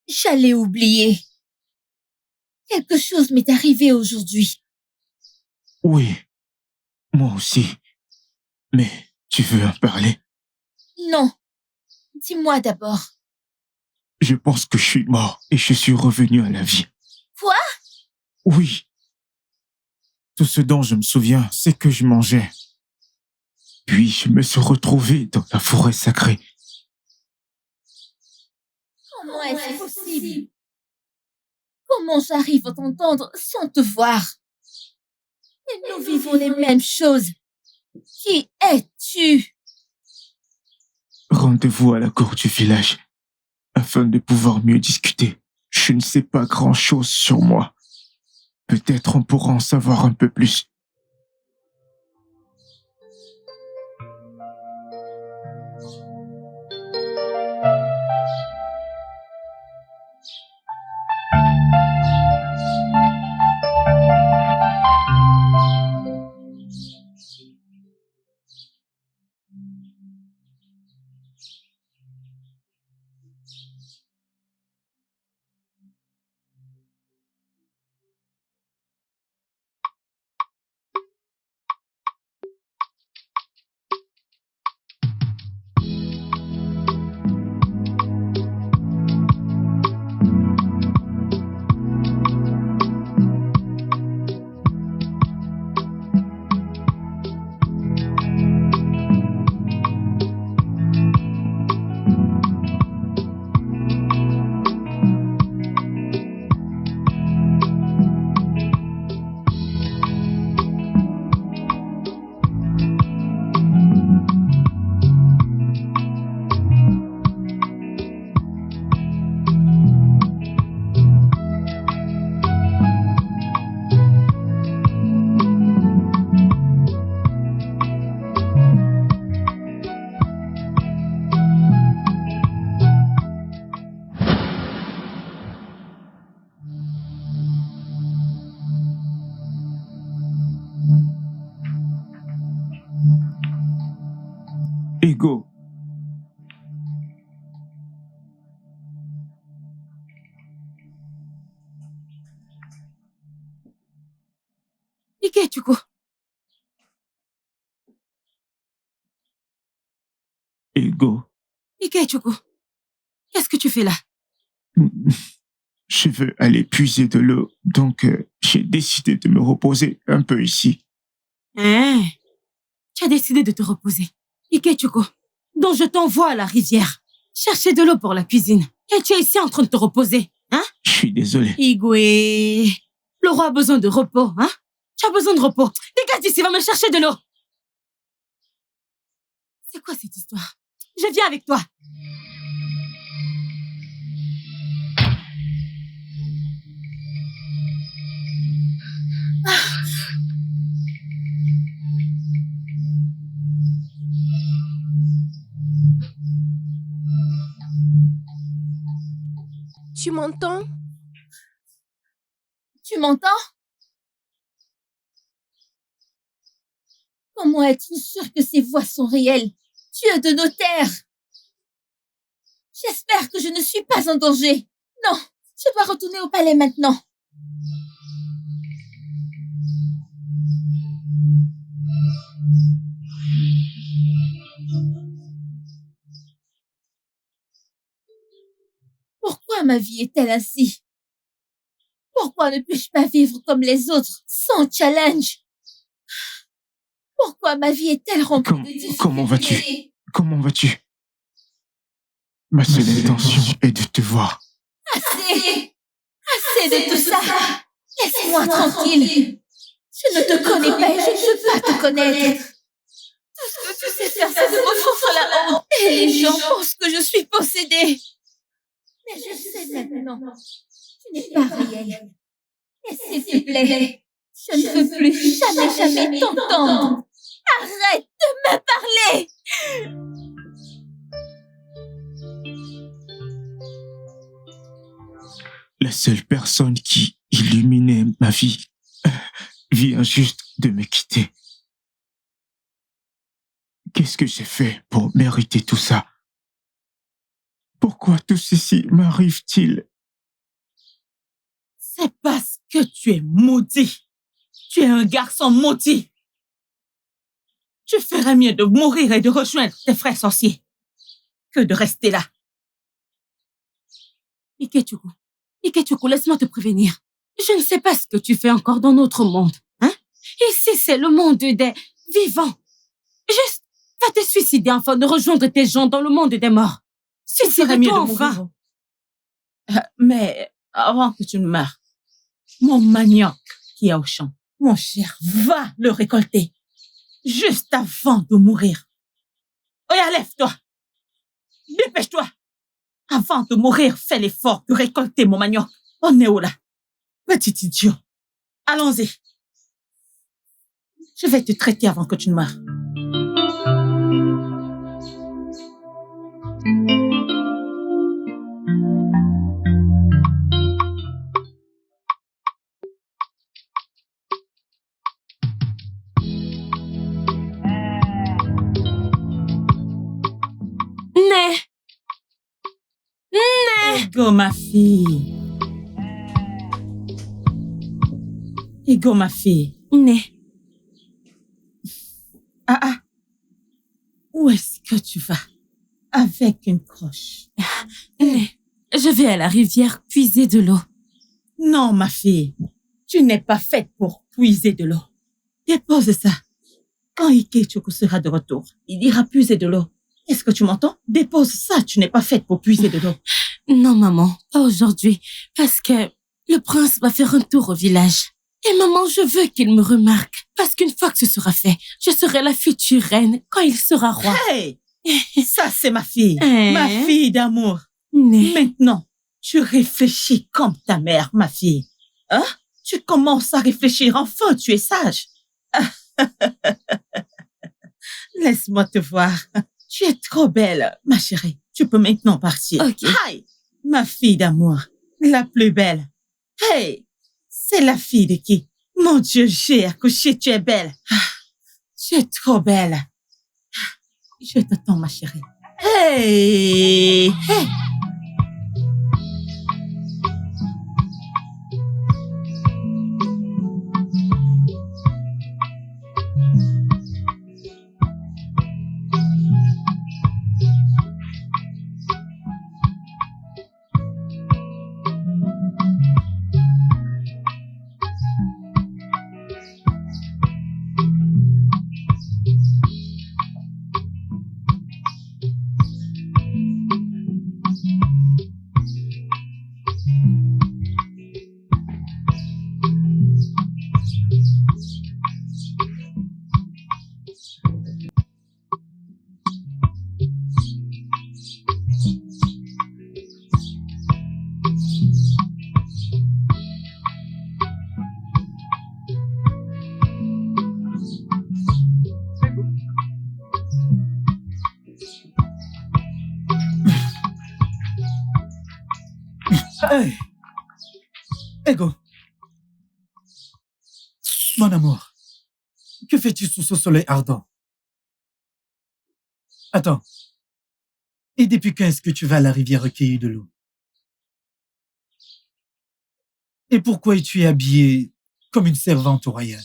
Speaker 4: J'allais oublier. Quelque chose m'est arrivé aujourd'hui.
Speaker 2: Oui, moi aussi. Mais tu veux en parler?
Speaker 4: Non. Dis-moi d'abord.
Speaker 2: Je pense que je suis mort et je suis revenu à la vie.
Speaker 4: Quoi?
Speaker 2: Oui. Tout ce dont je me souviens, c'est que je mangeais. Puis je me suis retrouvé dans la forêt sacrée.
Speaker 4: Comment est-ce possible? Comment j'arrive à t'entendre sans te voir? Et nous vivons les mêmes choses. Qui es-tu?
Speaker 2: Rendez-vous à la cour du village, afin de pouvoir mieux discuter. Je ne sais pas grand-chose sur moi. Peut-être on pourra en savoir un peu plus. Ego.
Speaker 1: Ikechiko!
Speaker 2: Ego.
Speaker 1: Ikechiko! Qu'est-ce que tu fais là?
Speaker 2: Je veux aller puiser de l'eau, donc j'ai décidé de me reposer un peu ici.
Speaker 1: Hein? Tu as décidé de te reposer. Ikechiko, donc je t'envoie à la rivière chercher de l'eau pour la cuisine. Et tu es ici en train de te reposer, hein?
Speaker 2: Je suis désolé.
Speaker 1: Igwe, le roi a besoin de repos, hein? Tu as besoin de repos. Dégage d'ici, va me chercher de l'eau. C'est quoi cette histoire? Je viens avec toi.
Speaker 9: Tu m'entends?
Speaker 4: Tu m'entends? Comment être sûr que ces voix sont réelles? Dieu de nos terres! J'espère que je ne suis pas en danger. Non, je dois retourner au palais maintenant. ma vie est-elle ainsi? Pourquoi ne puis-je pas vivre comme les autres, sans challenge? Pourquoi ma vie est-elle remplie de difficultés?
Speaker 2: Comment vas-tu? Ma seule intention est de te voir.
Speaker 4: Assez! Assez de tout ça! Laisse-moi tranquille! Je ne te connais pas et je ne veux pas te connaître! Tout ce que tu sais faire, c'est de me foutre la honte! Et les gens pensent que je suis possédée! Mais je sais maintenant, tu n'es pas réel. Et s'il te plaît, je ne veux plus jamais t'entendre! Arrête de me parler!
Speaker 2: La seule personne qui illuminait ma vie vient juste de me quitter. Qu'est-ce que j'ai fait pour mériter tout ça? Pourquoi tout ceci m'arrive-t-il?
Speaker 1: C'est parce que tu es maudit. Tu es un garçon maudit. Tu ferais mieux de mourir et de rejoindre tes frères sorciers que de rester là.
Speaker 9: Ikechuku, laisse-moi te prévenir. Je ne sais pas ce que tu fais encore dans notre monde. Hein? Ici, c'est le monde des vivants. Juste, va te suicider afin de rejoindre tes gens dans le monde des morts.
Speaker 1: Tu ferais mieux de mourir. Mais avant que tu ne meures, mon manioc qui est au champ, mon cher, va le récolter. Juste avant de mourir. Oya, lève-toi. Dépêche-toi. Avant de mourir, fais l'effort de récolter mon manioc. On est où là? Petit idiot. Allons-y. Je vais te traiter avant que tu ne meures. Ego, ma fille. Ego, ma fille. Où est-ce que tu vas? Avec une croche.
Speaker 9: Je vais à la rivière puiser de l'eau.
Speaker 1: Non, ma fille. Tu n'es pas faite pour puiser de l'eau. Dépose ça. Quand Ikechuku sera de retour, il ira puiser de l'eau. Est-ce que tu m'entends? Dépose ça. Tu n'es pas faite pour puiser de l'eau.
Speaker 9: Non, maman, pas aujourd'hui, parce que le prince va faire un tour au village. Et maman, je veux qu'il me remarque, parce qu'une fois que ce sera fait, je serai la future reine quand il sera roi.
Speaker 1: Hey! Ça, c'est ma fille. Ma fille d'amour.
Speaker 9: Né.
Speaker 1: Maintenant, tu réfléchis comme ta mère, ma fille. Hein? Tu commences à réfléchir. Enfin, tu es sage. Laisse-moi te voir. Tu es trop belle, ma chérie. Tu peux maintenant partir.
Speaker 9: Ok.
Speaker 1: Hi, ma fille d'amour, la plus belle. Hey, c'est la fille de qui? Mon Dieu, j'ai accouché, tu es belle. Tu es trop belle. Je t'attends, ma chérie. Hey, hey.
Speaker 7: Hey! Ego! Mon amour, que fais-tu sous ce soleil ardent? Attends. Et depuis quand est-ce que tu vas à la rivière recueillir de l'eau? Et pourquoi es-tu habillée comme une servante au royal?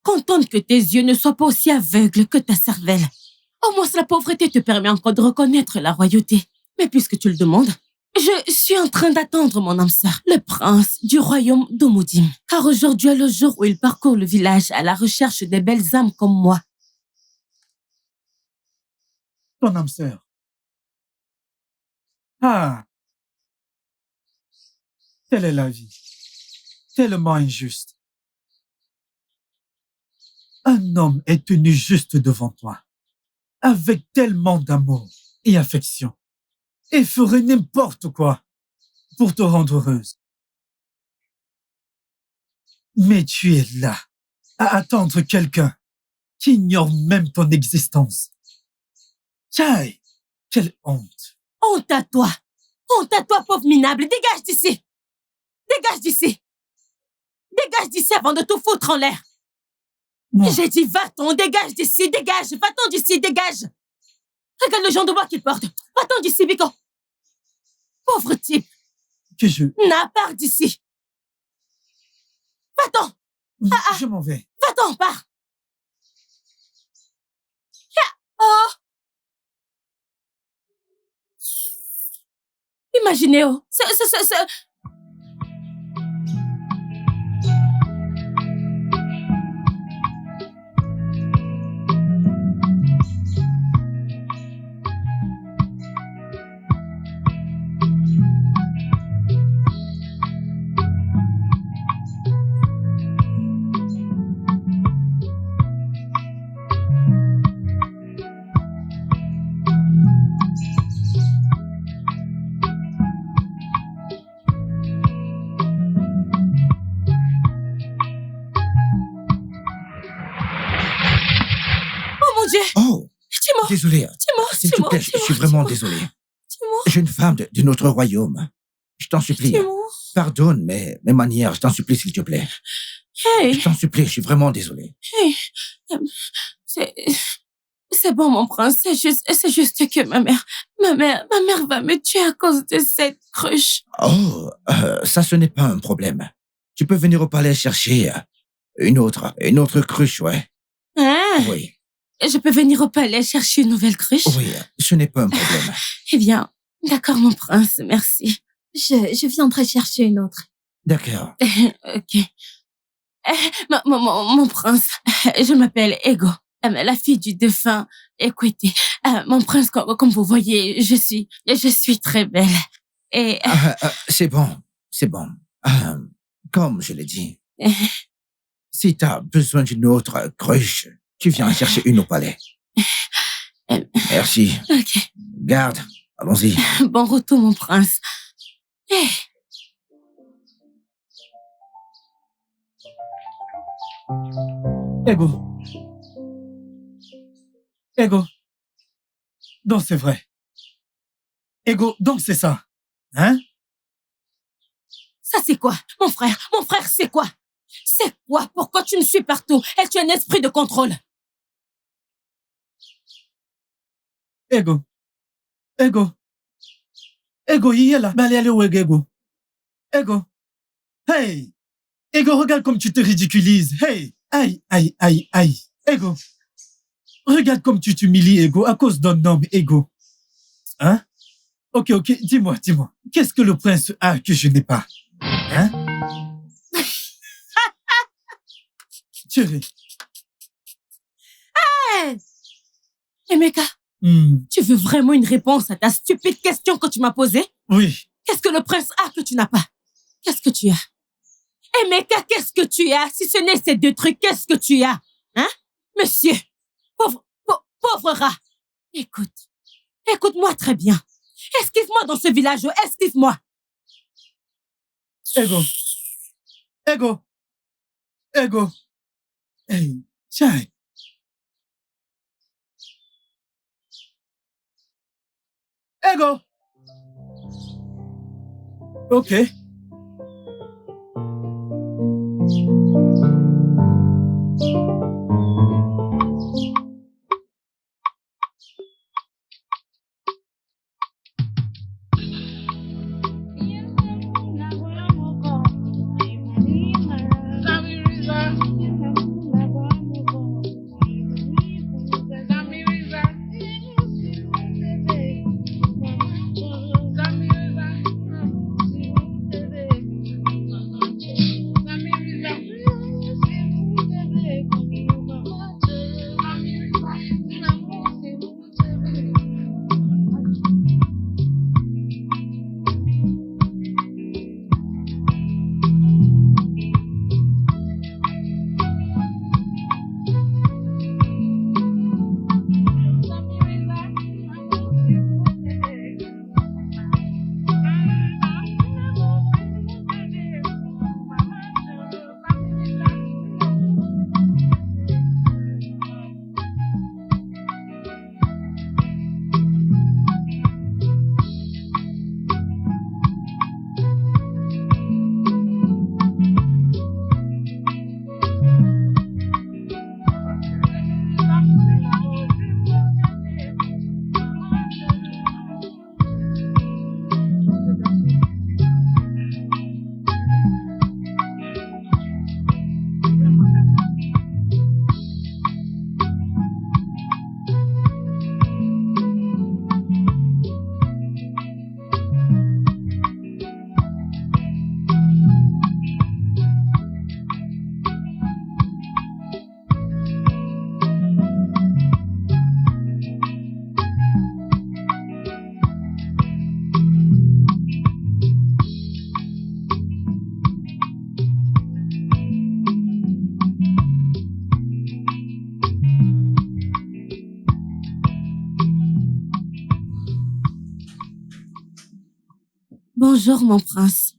Speaker 9: Contente que tes yeux ne soient pas aussi aveugles que ta cervelle. Au moins, la pauvreté te permet encore de reconnaître la royauté. Mais puisque tu le demandes, Je suis en train d'attendre mon âme sœur, le prince du royaume d'Omoudim. Car aujourd'hui est le jour où il parcourt le village à la recherche des belles âmes comme moi.
Speaker 7: Ton âme sœur. Ah. Telle est la vie. Tellement injuste. Un homme est tenu juste devant toi, avec tellement d'amour et affection, et ferait n'importe quoi pour te rendre heureuse. Mais tu es là, à attendre quelqu'un qui ignore même ton existence. Tchaï, quelle honte.
Speaker 9: Honte à toi! Honte à toi, pauvre minable! Dégage d'ici! Dégage d'ici! Dégage d'ici avant de tout foutre en l'air!
Speaker 7: Non.
Speaker 9: J'ai dit, va-t'en, dégage d'ici, dégage! Va-t'en d'ici, dégage! Regarde le genre de bois qu'il porte! Va-t'en d'ici, Biko! Pauvre type!
Speaker 7: Que je...
Speaker 9: N'a part d'ici! Va-t'en!
Speaker 7: Je m'en vais.
Speaker 9: Va-t'en, pars! Oh! Imaginez, oh!
Speaker 3: Oh,
Speaker 9: Dis-moi,
Speaker 3: désolé.
Speaker 9: dis-moi,
Speaker 3: S'il te
Speaker 9: dis-moi,
Speaker 3: plaît, je suis
Speaker 9: dis-moi,
Speaker 3: vraiment
Speaker 9: dis-moi.
Speaker 3: désolé.
Speaker 9: Dis-moi,
Speaker 3: Je suis une femme de notre royaume. Je t'en supplie.
Speaker 9: dis-moi.
Speaker 3: Pardonne mes manières. Je t'en supplie, s'il te plaît.
Speaker 9: Hey,
Speaker 3: Je t'en supplie, je suis vraiment désolé.
Speaker 9: hey. C'est bon, mon prince. C'est juste que ma mère va me tuer à cause de cette cruche.
Speaker 3: Oh, ça, ce n'est pas un problème. Tu peux venir au palais chercher une autre cruche, ouais.
Speaker 9: Hein?
Speaker 3: Oui,
Speaker 9: Je peux venir au palais chercher une nouvelle cruche?
Speaker 3: oui, ce n'est pas un problème.
Speaker 9: Eh bien, d'accord, mon prince, merci.
Speaker 4: Je viendrai chercher une autre.
Speaker 3: D'accord.
Speaker 9: Ok. Mon prince, je m'appelle Ego, la fille du défunt Equity. Mon prince, comme vous voyez, je suis très belle. Et
Speaker 3: C'est bon. Comme je l'ai dit, si tu as besoin d'une autre cruche, tu viens chercher une au palais. Merci.
Speaker 9: ok,
Speaker 3: Garde, allons-y.
Speaker 9: bon retour, mon prince. Eh,
Speaker 7: Ego. Ego. Donc c'est vrai. Ego, donc c'est ça. Hein?
Speaker 9: ça c'est quoi? Mon frère, c'est quoi? C'est quoi? Pourquoi tu me suis partout? Es-tu un esprit de contrôle?
Speaker 7: Ego. Ego. Ego, il est là. Mais allez où Ego? Ego. Hey. Ego, regarde comme tu te ridiculises. Hey. Aïe, aïe, aïe, aïe. Ego. Regarde comme tu t'humilies, Ego, à cause d'un homme, Ego. Hein? Ok, dis-moi. Qu'est-ce que le prince a que je n'ai pas? Hein? Chérie.
Speaker 9: Hey! Emeka, tu veux vraiment une réponse à ta stupide question que tu m'as posée?
Speaker 7: Oui.
Speaker 9: Qu'est-ce que le prince a que tu n'as pas? Qu'est-ce que tu as? Emeka, qu'est-ce que tu as? Si ce n'est ces deux trucs, qu'est-ce que tu as? Hein? Monsieur, pauvre rat. Écoute-moi très bien. Esquive-moi dans ce village, esquive-moi.
Speaker 7: Ego. Hey, tiens. Ego. Ok.
Speaker 9: Bonjour, mon prince.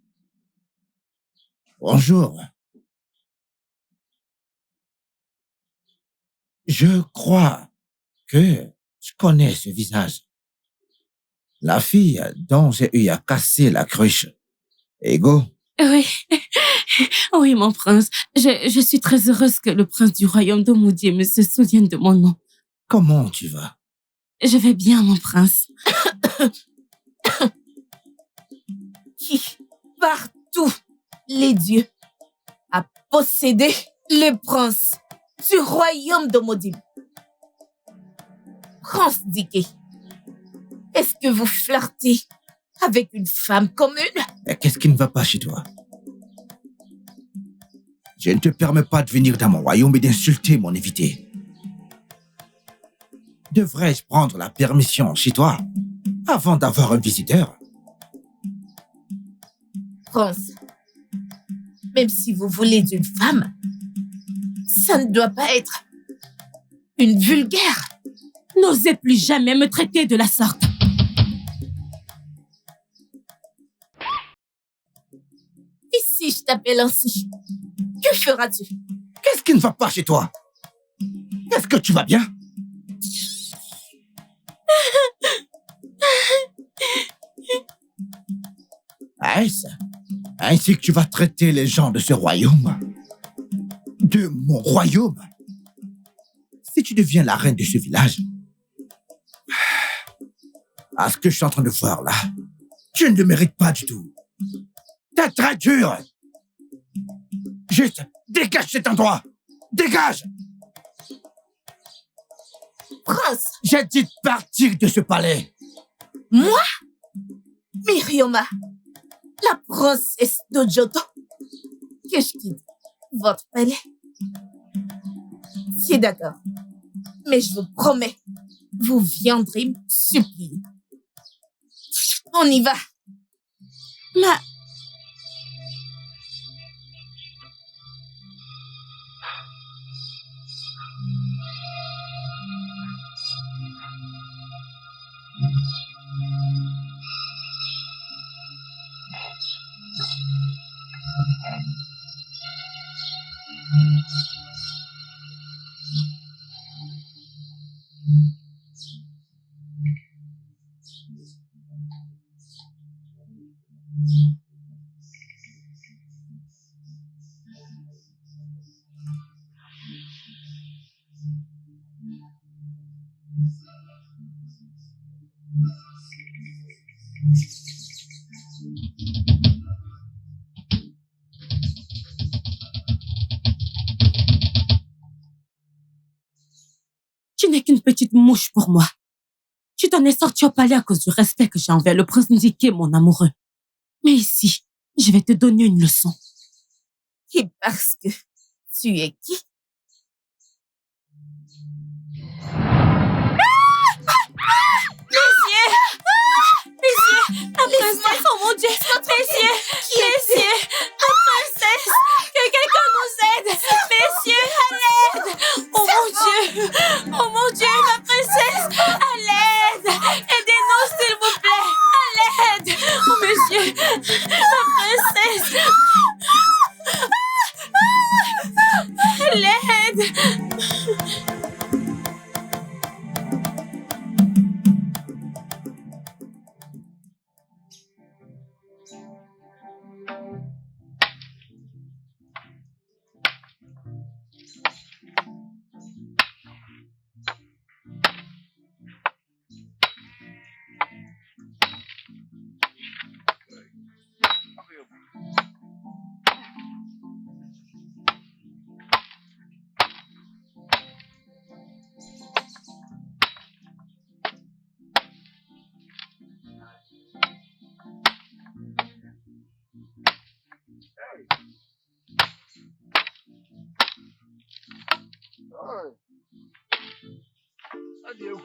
Speaker 3: Bonjour. Je crois que je connais ce visage. La fille dont j'ai eu à casser la cruche. Ego?
Speaker 9: Oui, oui, mon prince. Je suis très heureuse que le prince du royaume d'Omoudié me se souvienne de mon nom.
Speaker 3: Comment tu vas?
Speaker 9: Je vais bien, mon prince.
Speaker 4: Qui, partout, les dieux, a possédé le prince du royaume de Modim. Prince Diké, est-ce que vous flirtez avec une femme commune?
Speaker 3: Mais qu'est-ce qui ne va pas chez toi? Je ne te permets pas de venir dans mon royaume et d'insulter mon invité. Devrais-je prendre la permission chez toi avant d'avoir un visiteur?
Speaker 4: Prince, même si vous voulez d'une femme, ça ne doit pas être une vulgaire.
Speaker 9: N'osez plus jamais me traiter de la sorte.
Speaker 4: Et si je t'appelle ainsi, que feras-tu?
Speaker 3: Qu'est-ce qui ne va pas chez toi? Est-ce que tu vas bien? Est-ce ainsi que tu vas traiter les gens de ce royaume? De mon royaume? Si tu deviens la reine de ce village, à ce que je suis en train de voir là, tu ne le mérites pas du tout. T'es très dur. Juste, dégage cet endroit. Dégage!
Speaker 4: Prince,
Speaker 3: J'ai dit de partir de ce palais.
Speaker 4: moi, Myrioma, la princesse d'Ojoto, que je quitte votre palais. C'est d'accord. Mais je vous promets, vous viendrez me supplier. On y va.
Speaker 9: Ma... Tu n'es qu'une petite mouche pour moi. Tu t'en es sorti au palais à cause du respect que j'ai envers le prince Ndiké, mon amoureux. Mais ici, je vais te donner une leçon.
Speaker 4: Et parce que tu es qui?
Speaker 9: La princesse, oh mon Dieu! Messieurs! Messieurs! La princesse! Que quelqu'un nous aide! Messieurs, à l'aide! Oh mon Dieu! Oh mon Dieu, la princesse! À l'aide! Aidez-nous, s'il vous plaît! À l'aide! Oh monsieur! La princesse! À l'aide!
Speaker 6: Adieu.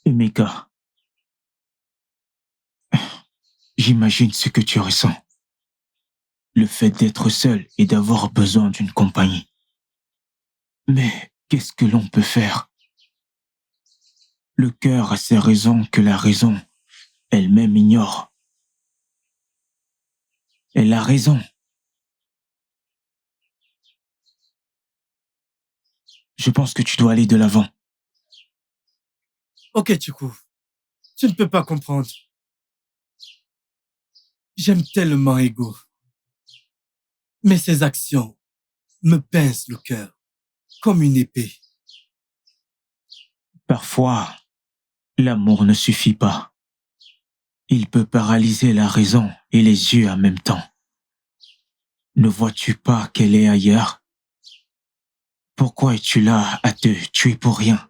Speaker 2: Emeka, j'imagine ce que tu ressens. Le fait d'être seul et d'avoir besoin d'une compagnie. Mais qu'est-ce que l'on peut faire? Le cœur a ses raisons que la raison elle-même ignore. Elle a raison. Je pense que tu dois aller de l'avant.
Speaker 7: Ok, Chuku. Tu ne peux pas comprendre. J'aime tellement Ego. Mais ses actions me pincent le cœur, comme une épée.
Speaker 2: Parfois, l'amour ne suffit pas. Il peut paralyser la raison et les yeux en même temps. Ne vois-tu pas qu'elle est ailleurs? Pourquoi es-tu là à te tuer pour rien?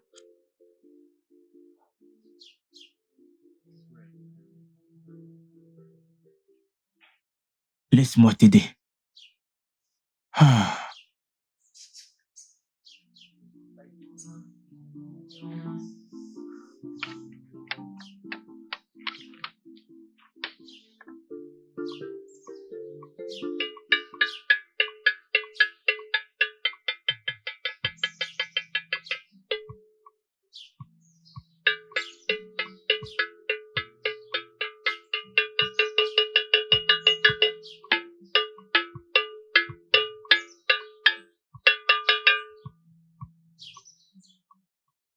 Speaker 2: Laisse-moi t'aider. Ah.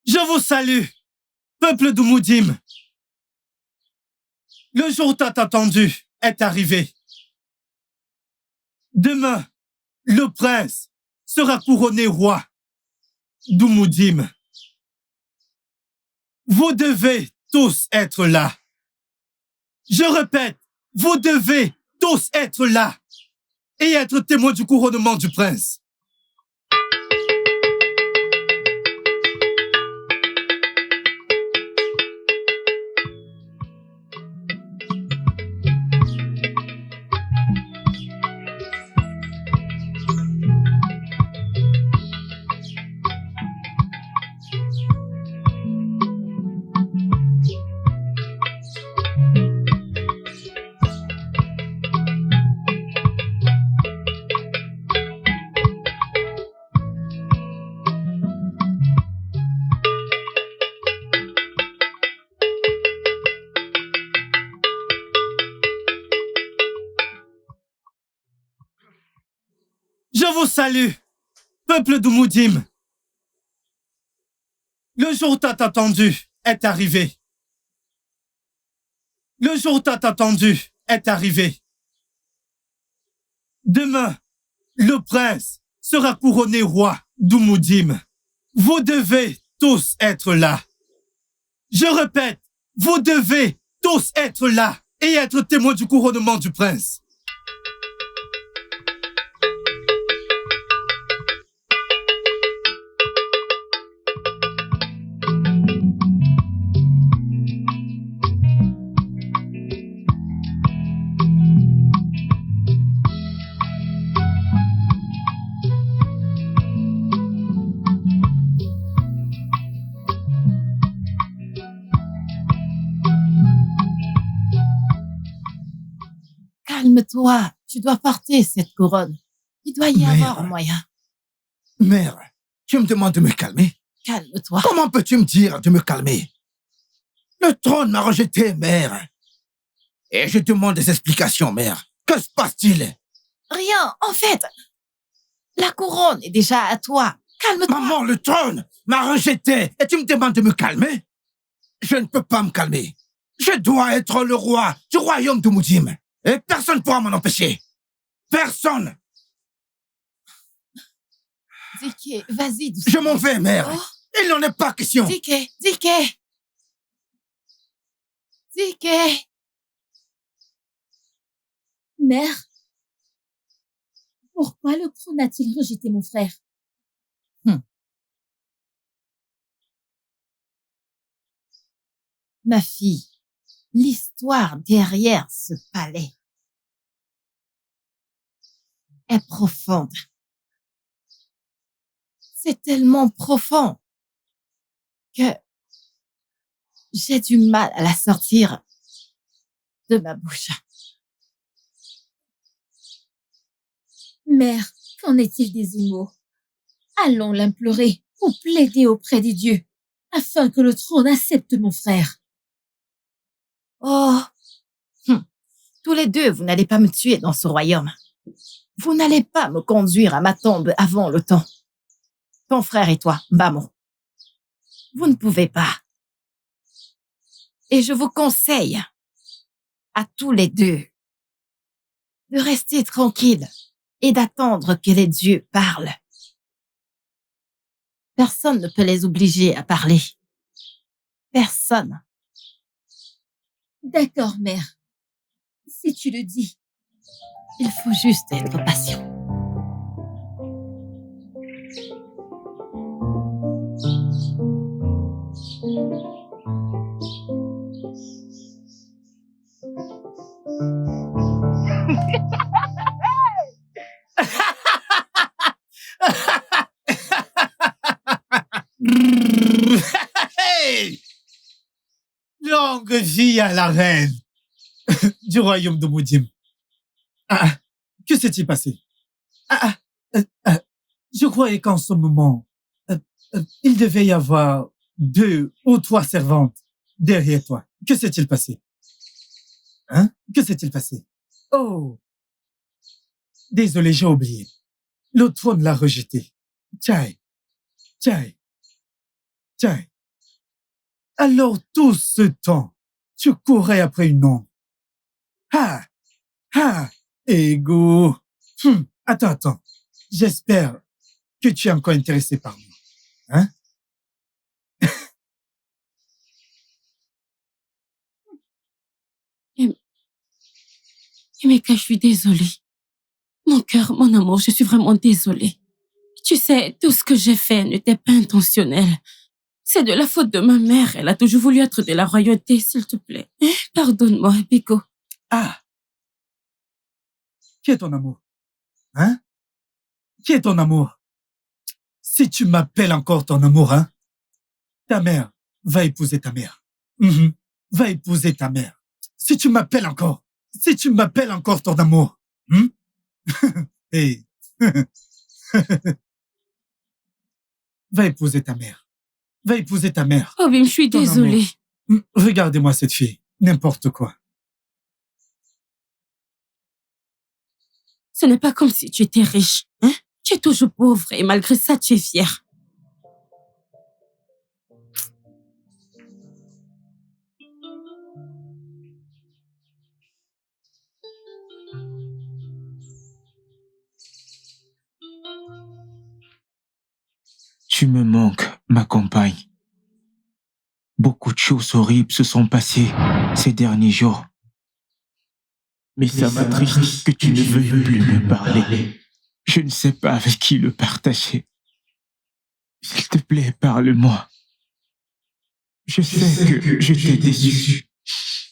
Speaker 7: Je vous salue, peuple d'Umudime. Le jour tant attendu est arrivé. Demain, le prince sera couronné roi d'Umudime. Vous devez tous être là. Je répète, vous devez tous être là et être témoins du couronnement du prince. Je vous salue, peuple d'Umudime. Le jour tant attendu est arrivé. Le jour tant attendu est arrivé. Demain, le prince sera couronné roi d'Umudime. Vous devez tous être là. Je répète, vous devez tous être là et être témoins du couronnement du prince.
Speaker 4: Calme-toi, tu dois porter cette couronne. Il doit y
Speaker 3: Mère.
Speaker 4: avoir un moyen.
Speaker 3: Mère, tu me demandes de me calmer?
Speaker 4: Calme-toi.
Speaker 3: Comment peux-tu me dire de me calmer? Le trône m'a rejeté, mère. Et je demande des explications, mère. Que se passe-t-il?
Speaker 4: Rien, en fait. La couronne est déjà à toi. Calme-toi.
Speaker 3: Maman, le trône m'a rejeté et tu me demandes de me calmer? Je ne peux pas me calmer. Je dois être le roi du royaume d'Umudime. Et personne ne pourra m'en empêcher. Personne.
Speaker 4: Dike, vas-y doucement.
Speaker 3: Je m'en vais, mère.
Speaker 4: Oh.
Speaker 3: Il n'en est pas question.
Speaker 4: Dike.
Speaker 9: Mère, pourquoi le trône a-t-il rejeté mon frère?
Speaker 4: Ma fille, l'histoire derrière ce palais est profonde. C'est tellement profond que j'ai du mal à la sortir de ma bouche.
Speaker 10: Mère, qu'en est-il des émaux? Allons l'implorer ou plaider auprès des dieux, afin que le trône accepte mon frère.
Speaker 4: Oh, tous les deux, vous n'allez pas me tuer dans ce royaume. Vous n'allez pas me conduire à ma tombe avant le temps. Ton frère et toi, Mbamo, vous ne pouvez pas. Et je vous conseille, à tous les deux, de rester tranquille et d'attendre que les dieux parlent. Personne ne peut les obliger à parler. Personne.
Speaker 10: D'accord, mère. Si tu le dis.
Speaker 4: Il faut juste être patient.
Speaker 7: Hey! Longue vie à la reine du royaume de Moudim. Que s'est-il passé? Je croyais qu'en ce moment, il devait y avoir 2 ou 3 servantes derrière toi. Que s'est-il passé? Que s'est-il passé? Oh! Désolé, j'ai oublié. Le trône l'a rejeté. Tchai. Alors tout ce temps, tu courais après une ombre. Ego. Attends. J'espère que tu es encore intéressé par moi.
Speaker 9: Emeka, je suis désolée. Mon cœur, mon amour, je suis vraiment désolée. Tu sais, tout ce que j'ai fait n'était pas intentionnel. C'est de la faute de ma mère. Elle a toujours voulu être de la royauté, s'il te plaît. Pardonne-moi, Biko.
Speaker 7: Qui est ton amour? Qui est ton amour? Si tu m'appelles encore ton amour, ta mère va épouser ta mère. Va épouser ta mère. Si tu m'appelles encore ton amour. Hey. Va épouser ta mère.
Speaker 9: Oh, Bim, je suis désolée.
Speaker 7: Regardez-moi cette fille. N'importe quoi.
Speaker 9: Ce n'est pas comme si tu étais riche, Tu es toujours pauvre et malgré ça, tu es fière.
Speaker 2: Tu me manques, ma compagne. Beaucoup de choses horribles se sont passées ces derniers jours. Mais ça m'attriste que tu ne veuilles plus me parler. Je ne sais pas avec qui le partager. S'il te plaît, parle-moi. Je sais que je t'ai déçu.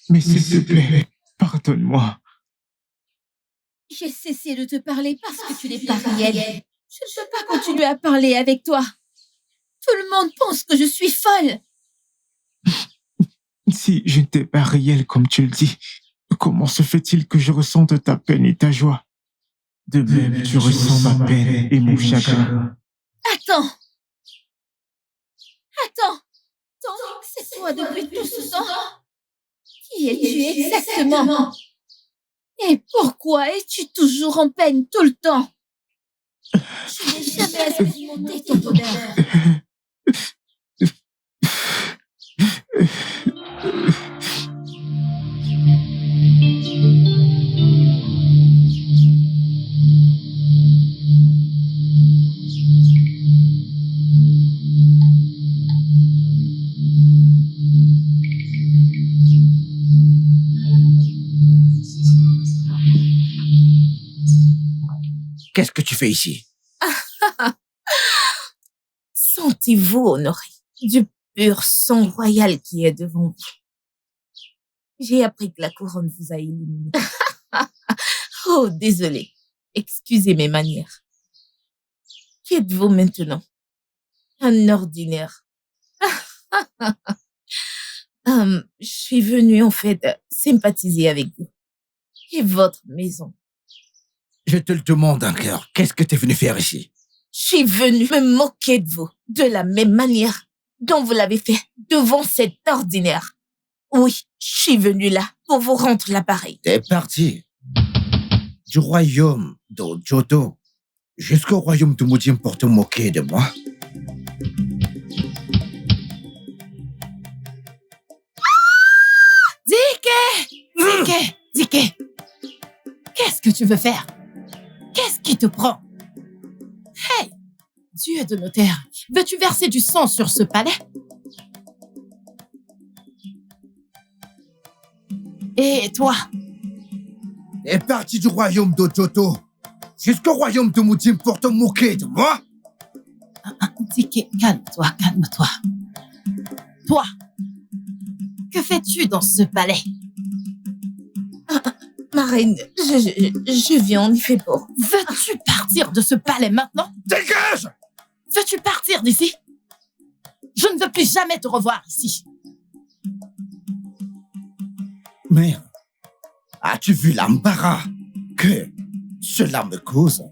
Speaker 2: Mais s'il te plaît, pardonne-moi.
Speaker 10: J'ai cessé de te parler parce que tu n'es pas réel. Je ne peux pas continuer à parler avec toi. Tout le monde pense que je suis folle.
Speaker 2: Si je n'étais pas réel comme tu le dis, comment se fait-il que je ressente ta peine et ta joie? De même, tu ressens ma peine et mon chagrin.
Speaker 10: Attends. Donc, c'est toi depuis tout ce temps? Qui es-tu exactement? Et pourquoi es-tu toujours en peine tout le temps? Je n'ai jamais expérimenté ton bonheur.
Speaker 3: Qu'est-ce que tu fais ici?
Speaker 4: Sentez-vous honoré du pur sang royal qui est devant vous. J'ai appris que la couronne vous a éliminé. Oh, désolé. Excusez mes manières. Qui êtes-vous maintenant? Un ordinaire. Je suis venue, en fait, sympathiser avec vous. Et votre maison.
Speaker 3: Je te le demande encore. Qu'est-ce que t'es venu faire ici?
Speaker 4: Je suis venue me moquer de vous, de la même manière dont vous l'avez fait devant cet ordinaire. Oui, je suis venue là pour vous rendre l'appareil.
Speaker 3: T'es parti du royaume d'Ojoto jusqu'au royaume de Mudim pour te moquer de moi.
Speaker 4: Zike! Qu'est-ce que tu veux faire? Qu'est-ce qui te prend? Hey, Dieu de notaire, veux-tu verser du sang sur ce palais? Et toi?
Speaker 3: T'es parti du royaume d'Ojoto jusqu'au royaume de Mudim pour te moquer de moi?
Speaker 4: Zike, calme-toi. Toi, que fais-tu dans ce palais? Ma reine, je viens en effet pour... Veux-tu partir de ce palais maintenant?
Speaker 3: Dégage!
Speaker 4: Veux-tu partir d'ici? Je ne veux plus jamais te revoir ici.
Speaker 3: Mère, as-tu vu l'embarras que cela me cause?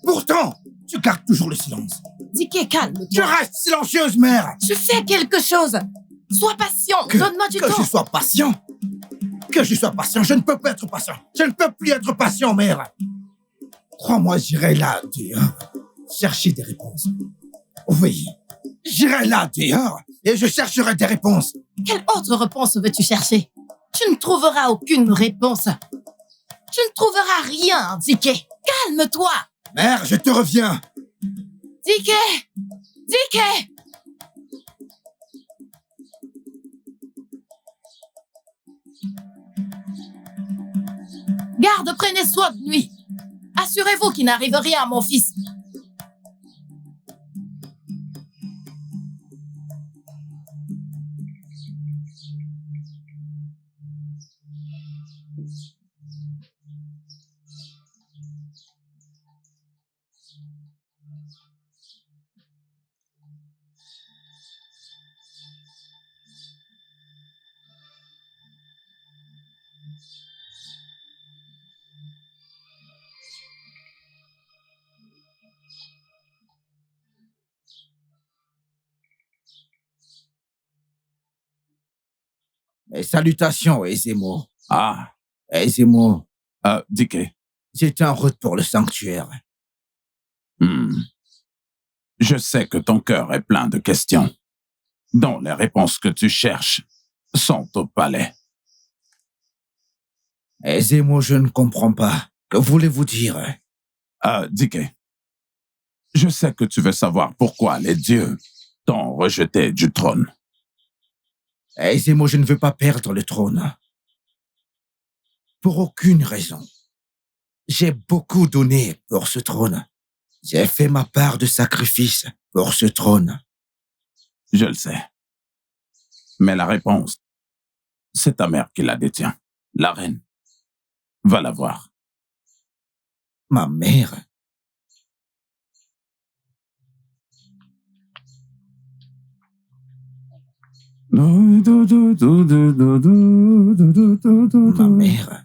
Speaker 3: Pourtant, tu gardes toujours le silence.
Speaker 4: Zike, calme-toi.
Speaker 3: Tu restes silencieuse, mère.
Speaker 4: Je fais quelque chose. Sois patient. Donne-moi du temps.
Speaker 3: Que je sois patient? Que je sois patient, je ne peux pas être patient. Je ne peux plus être patient, mère. Crois-moi, j'irai là, dehors, chercher des réponses. Oui, j'irai là, dehors, et je chercherai des réponses.
Speaker 4: Quelle autre réponse veux-tu chercher? Tu ne trouveras aucune réponse. Tu ne trouveras rien, Zike. Calme-toi.
Speaker 3: Mère, je te reviens.
Speaker 4: Zike! Garde, prenez soin de lui. Assurez-vous qu'il n'arrive rien à mon fils.
Speaker 3: Et salutations, Ezemo.
Speaker 5: Ah,
Speaker 3: Ezemo,
Speaker 5: Dike.
Speaker 3: j'étais en route pour le sanctuaire.
Speaker 5: Je sais que ton cœur est plein de questions, dont les réponses que tu cherches sont au palais.
Speaker 3: Ezemo, je ne comprends pas. Que voulez-vous dire?
Speaker 5: Dike, je sais que tu veux savoir pourquoi les dieux t'ont rejeté du trône.
Speaker 3: Ezemo, je ne veux pas perdre le trône. Pour aucune raison. J'ai beaucoup donné pour ce trône. J'ai fait ma part de sacrifice pour ce trône.
Speaker 5: Je le sais. Mais la réponse, c'est ta mère qui la détient. La reine. Va la voir.
Speaker 3: Ma mère? Ma mère?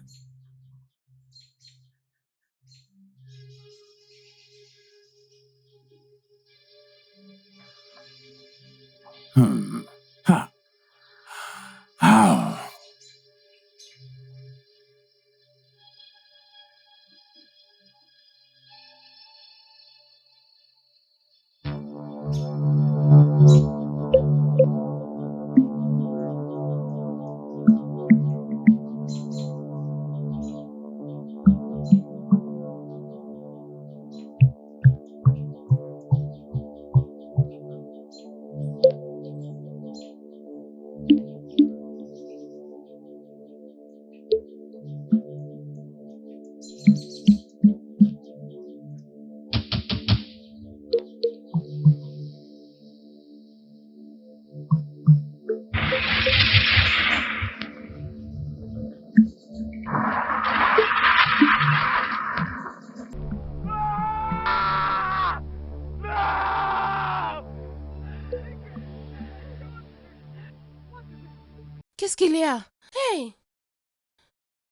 Speaker 11: Qu'est-ce qu'il y a? Hey!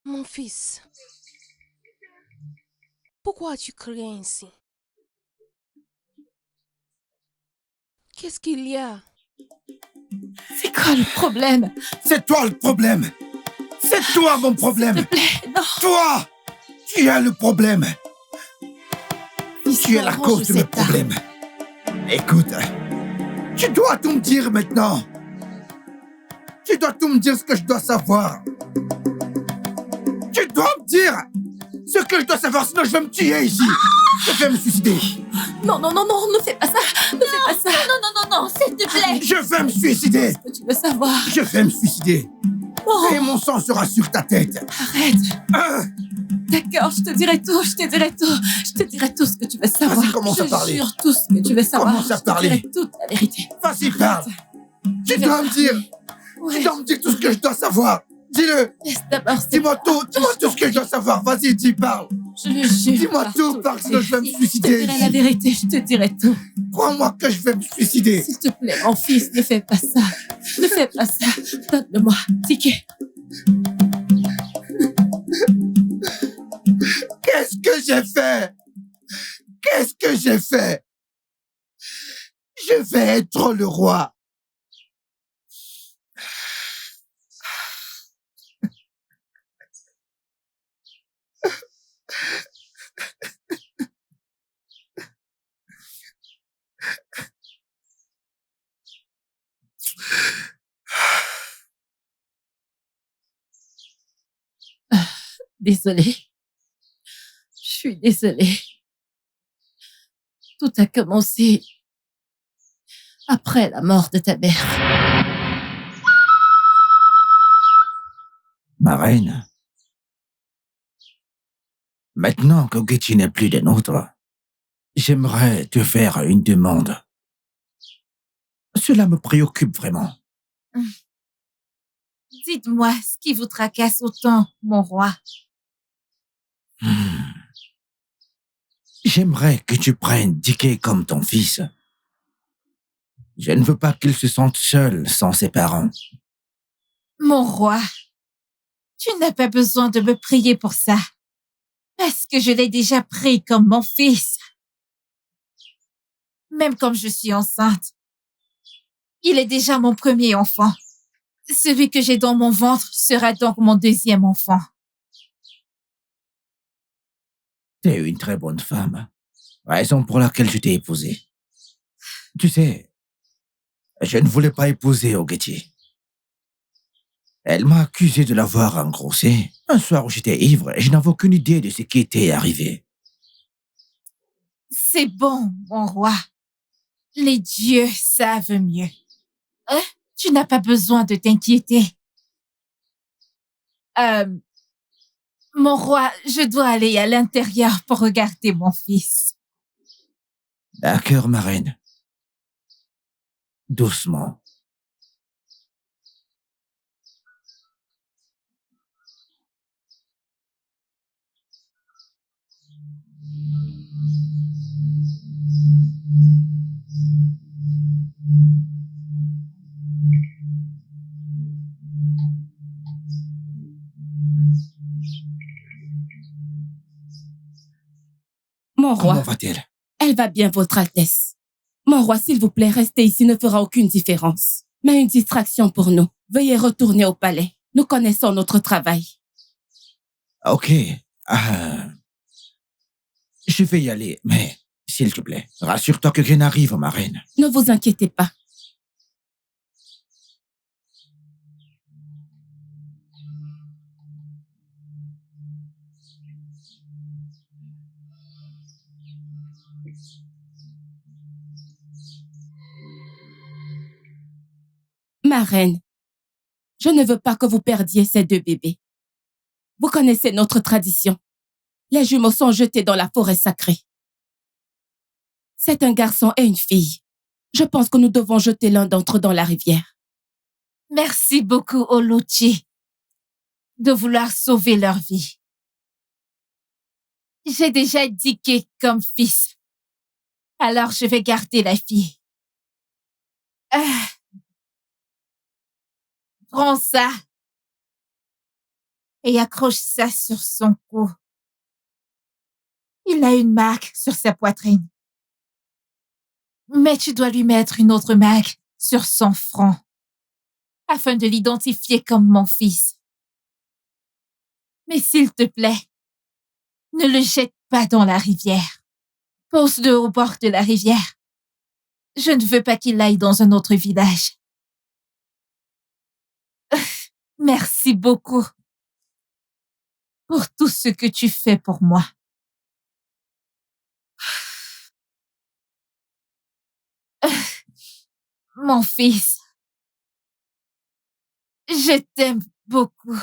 Speaker 11: Mon fils. Pourquoi tu cries ainsi? Qu'est-ce qu'il y a?
Speaker 4: C'est quoi le problème?
Speaker 3: C'est toi le problème. C'est toi mon problème.
Speaker 4: S'il te plaît, non.
Speaker 3: Toi, tu es le problème. Tu es la cause de mes problèmes. Écoute, tu dois tout me dire maintenant. Tu dois tout me dire ce que je dois savoir. Tu dois me dire ce que je dois savoir, sinon je vais me tuer ici. Je vais me suicider.
Speaker 4: Non, non, non, non, ne fais pas ça. Ne fais pas ça.
Speaker 10: Non, non, non, non, s'il te plaît.
Speaker 3: Je vais me suicider.
Speaker 4: Qu'est-ce que tu veux savoir?
Speaker 3: Je vais me suicider.
Speaker 4: Oh.
Speaker 3: Et mon sang sera sur ta tête.
Speaker 4: Arrête. D'accord, je te dirai tout, je te dirai tout. Je te dirai tout ce que tu veux savoir.
Speaker 3: Vas-y, commence à parler.
Speaker 4: Je jure tout ce que tu veux savoir.
Speaker 3: Commence à parler.
Speaker 4: Je te dirai toute la vérité.
Speaker 3: Vas-y, parle. Tu dois me dire.
Speaker 4: Ouais.
Speaker 3: Tu dois me dire tout ce que je dois savoir. Dis-le.
Speaker 4: Laisse d'abord.
Speaker 3: Dis-moi tout ce que je dois savoir. Vas-y, dis, parle.
Speaker 4: Je le jure.
Speaker 3: Dis-moi tout, parle, sinon je vais me suicider.
Speaker 4: Je te dirai la vérité, je te dirai tout.
Speaker 3: Crois-moi que je vais me suicider.
Speaker 4: S'il te plaît, mon fils, ne fais pas ça. Ne fais pas ça. Donne-le-moi, Ticket.
Speaker 3: Qu'est-ce que j'ai fait? Qu'est-ce que j'ai fait? Je vais être le roi.
Speaker 4: Désolée. Je suis désolée. Tout a commencé après la mort de ta mère.
Speaker 3: Ma reine, maintenant que Getty n'est plus des nôtres, j'aimerais te faire une demande. Cela me préoccupe vraiment.
Speaker 10: Dites-moi ce qui vous tracasse autant, mon roi.
Speaker 3: J'aimerais que tu prennes Dickey comme ton fils. Je ne veux pas qu'il se sente seul sans ses parents.
Speaker 10: Mon roi, tu n'as pas besoin de me prier pour ça, parce que je l'ai déjà pris comme mon fils. Même comme je suis enceinte, il est déjà mon premier enfant. Celui que j'ai dans mon ventre sera donc mon deuxième enfant.
Speaker 3: T'es une très bonne femme, raison pour laquelle je t'ai épousée. Tu sais, je ne voulais pas épouser Ogechi. Elle m'a accusé de l'avoir engrossée un soir où j'étais ivre et je n'avais aucune idée de ce qui était arrivé.
Speaker 10: C'est bon, mon roi. Les dieux savent mieux. Tu n'as pas besoin de t'inquiéter. Mon roi, je dois aller à l'intérieur pour regarder mon fils.
Speaker 3: D'accord, ma reine. Doucement.
Speaker 4: Mon roi.
Speaker 3: Comment va-t-elle?
Speaker 4: Elle va bien, votre Altesse. Mon roi, s'il vous plaît, rester ici ne fera aucune différence. Mais une distraction pour nous. Veuillez retourner au palais. Nous connaissons notre travail.
Speaker 3: Ok. Je vais y aller, mais s'il te plaît, rassure-toi que rien n'arrive, ma reine.
Speaker 4: Ne vous inquiétez pas. Ma reine, je ne veux pas que vous perdiez ces deux bébés. Vous connaissez notre tradition. Les jumeaux sont jetés dans la forêt sacrée. C'est un garçon et une fille. Je pense que nous devons jeter l'un d'entre eux dans la rivière.
Speaker 10: Merci beaucoup, Oluchi, de vouloir sauver leur vie. J'ai déjà Dickey comme fils. Alors je vais garder la fille. Prends ça et accroche ça sur son cou. Il a une marque sur sa poitrine. Mais tu dois lui mettre une autre marque sur son front afin de l'identifier comme mon fils. Mais s'il te plaît, ne le jette pas dans la rivière. Pose-le au bord de la rivière. Je ne veux pas qu'il aille dans un autre village. Merci beaucoup pour tout ce que tu fais pour moi. Mon fils, je t'aime beaucoup.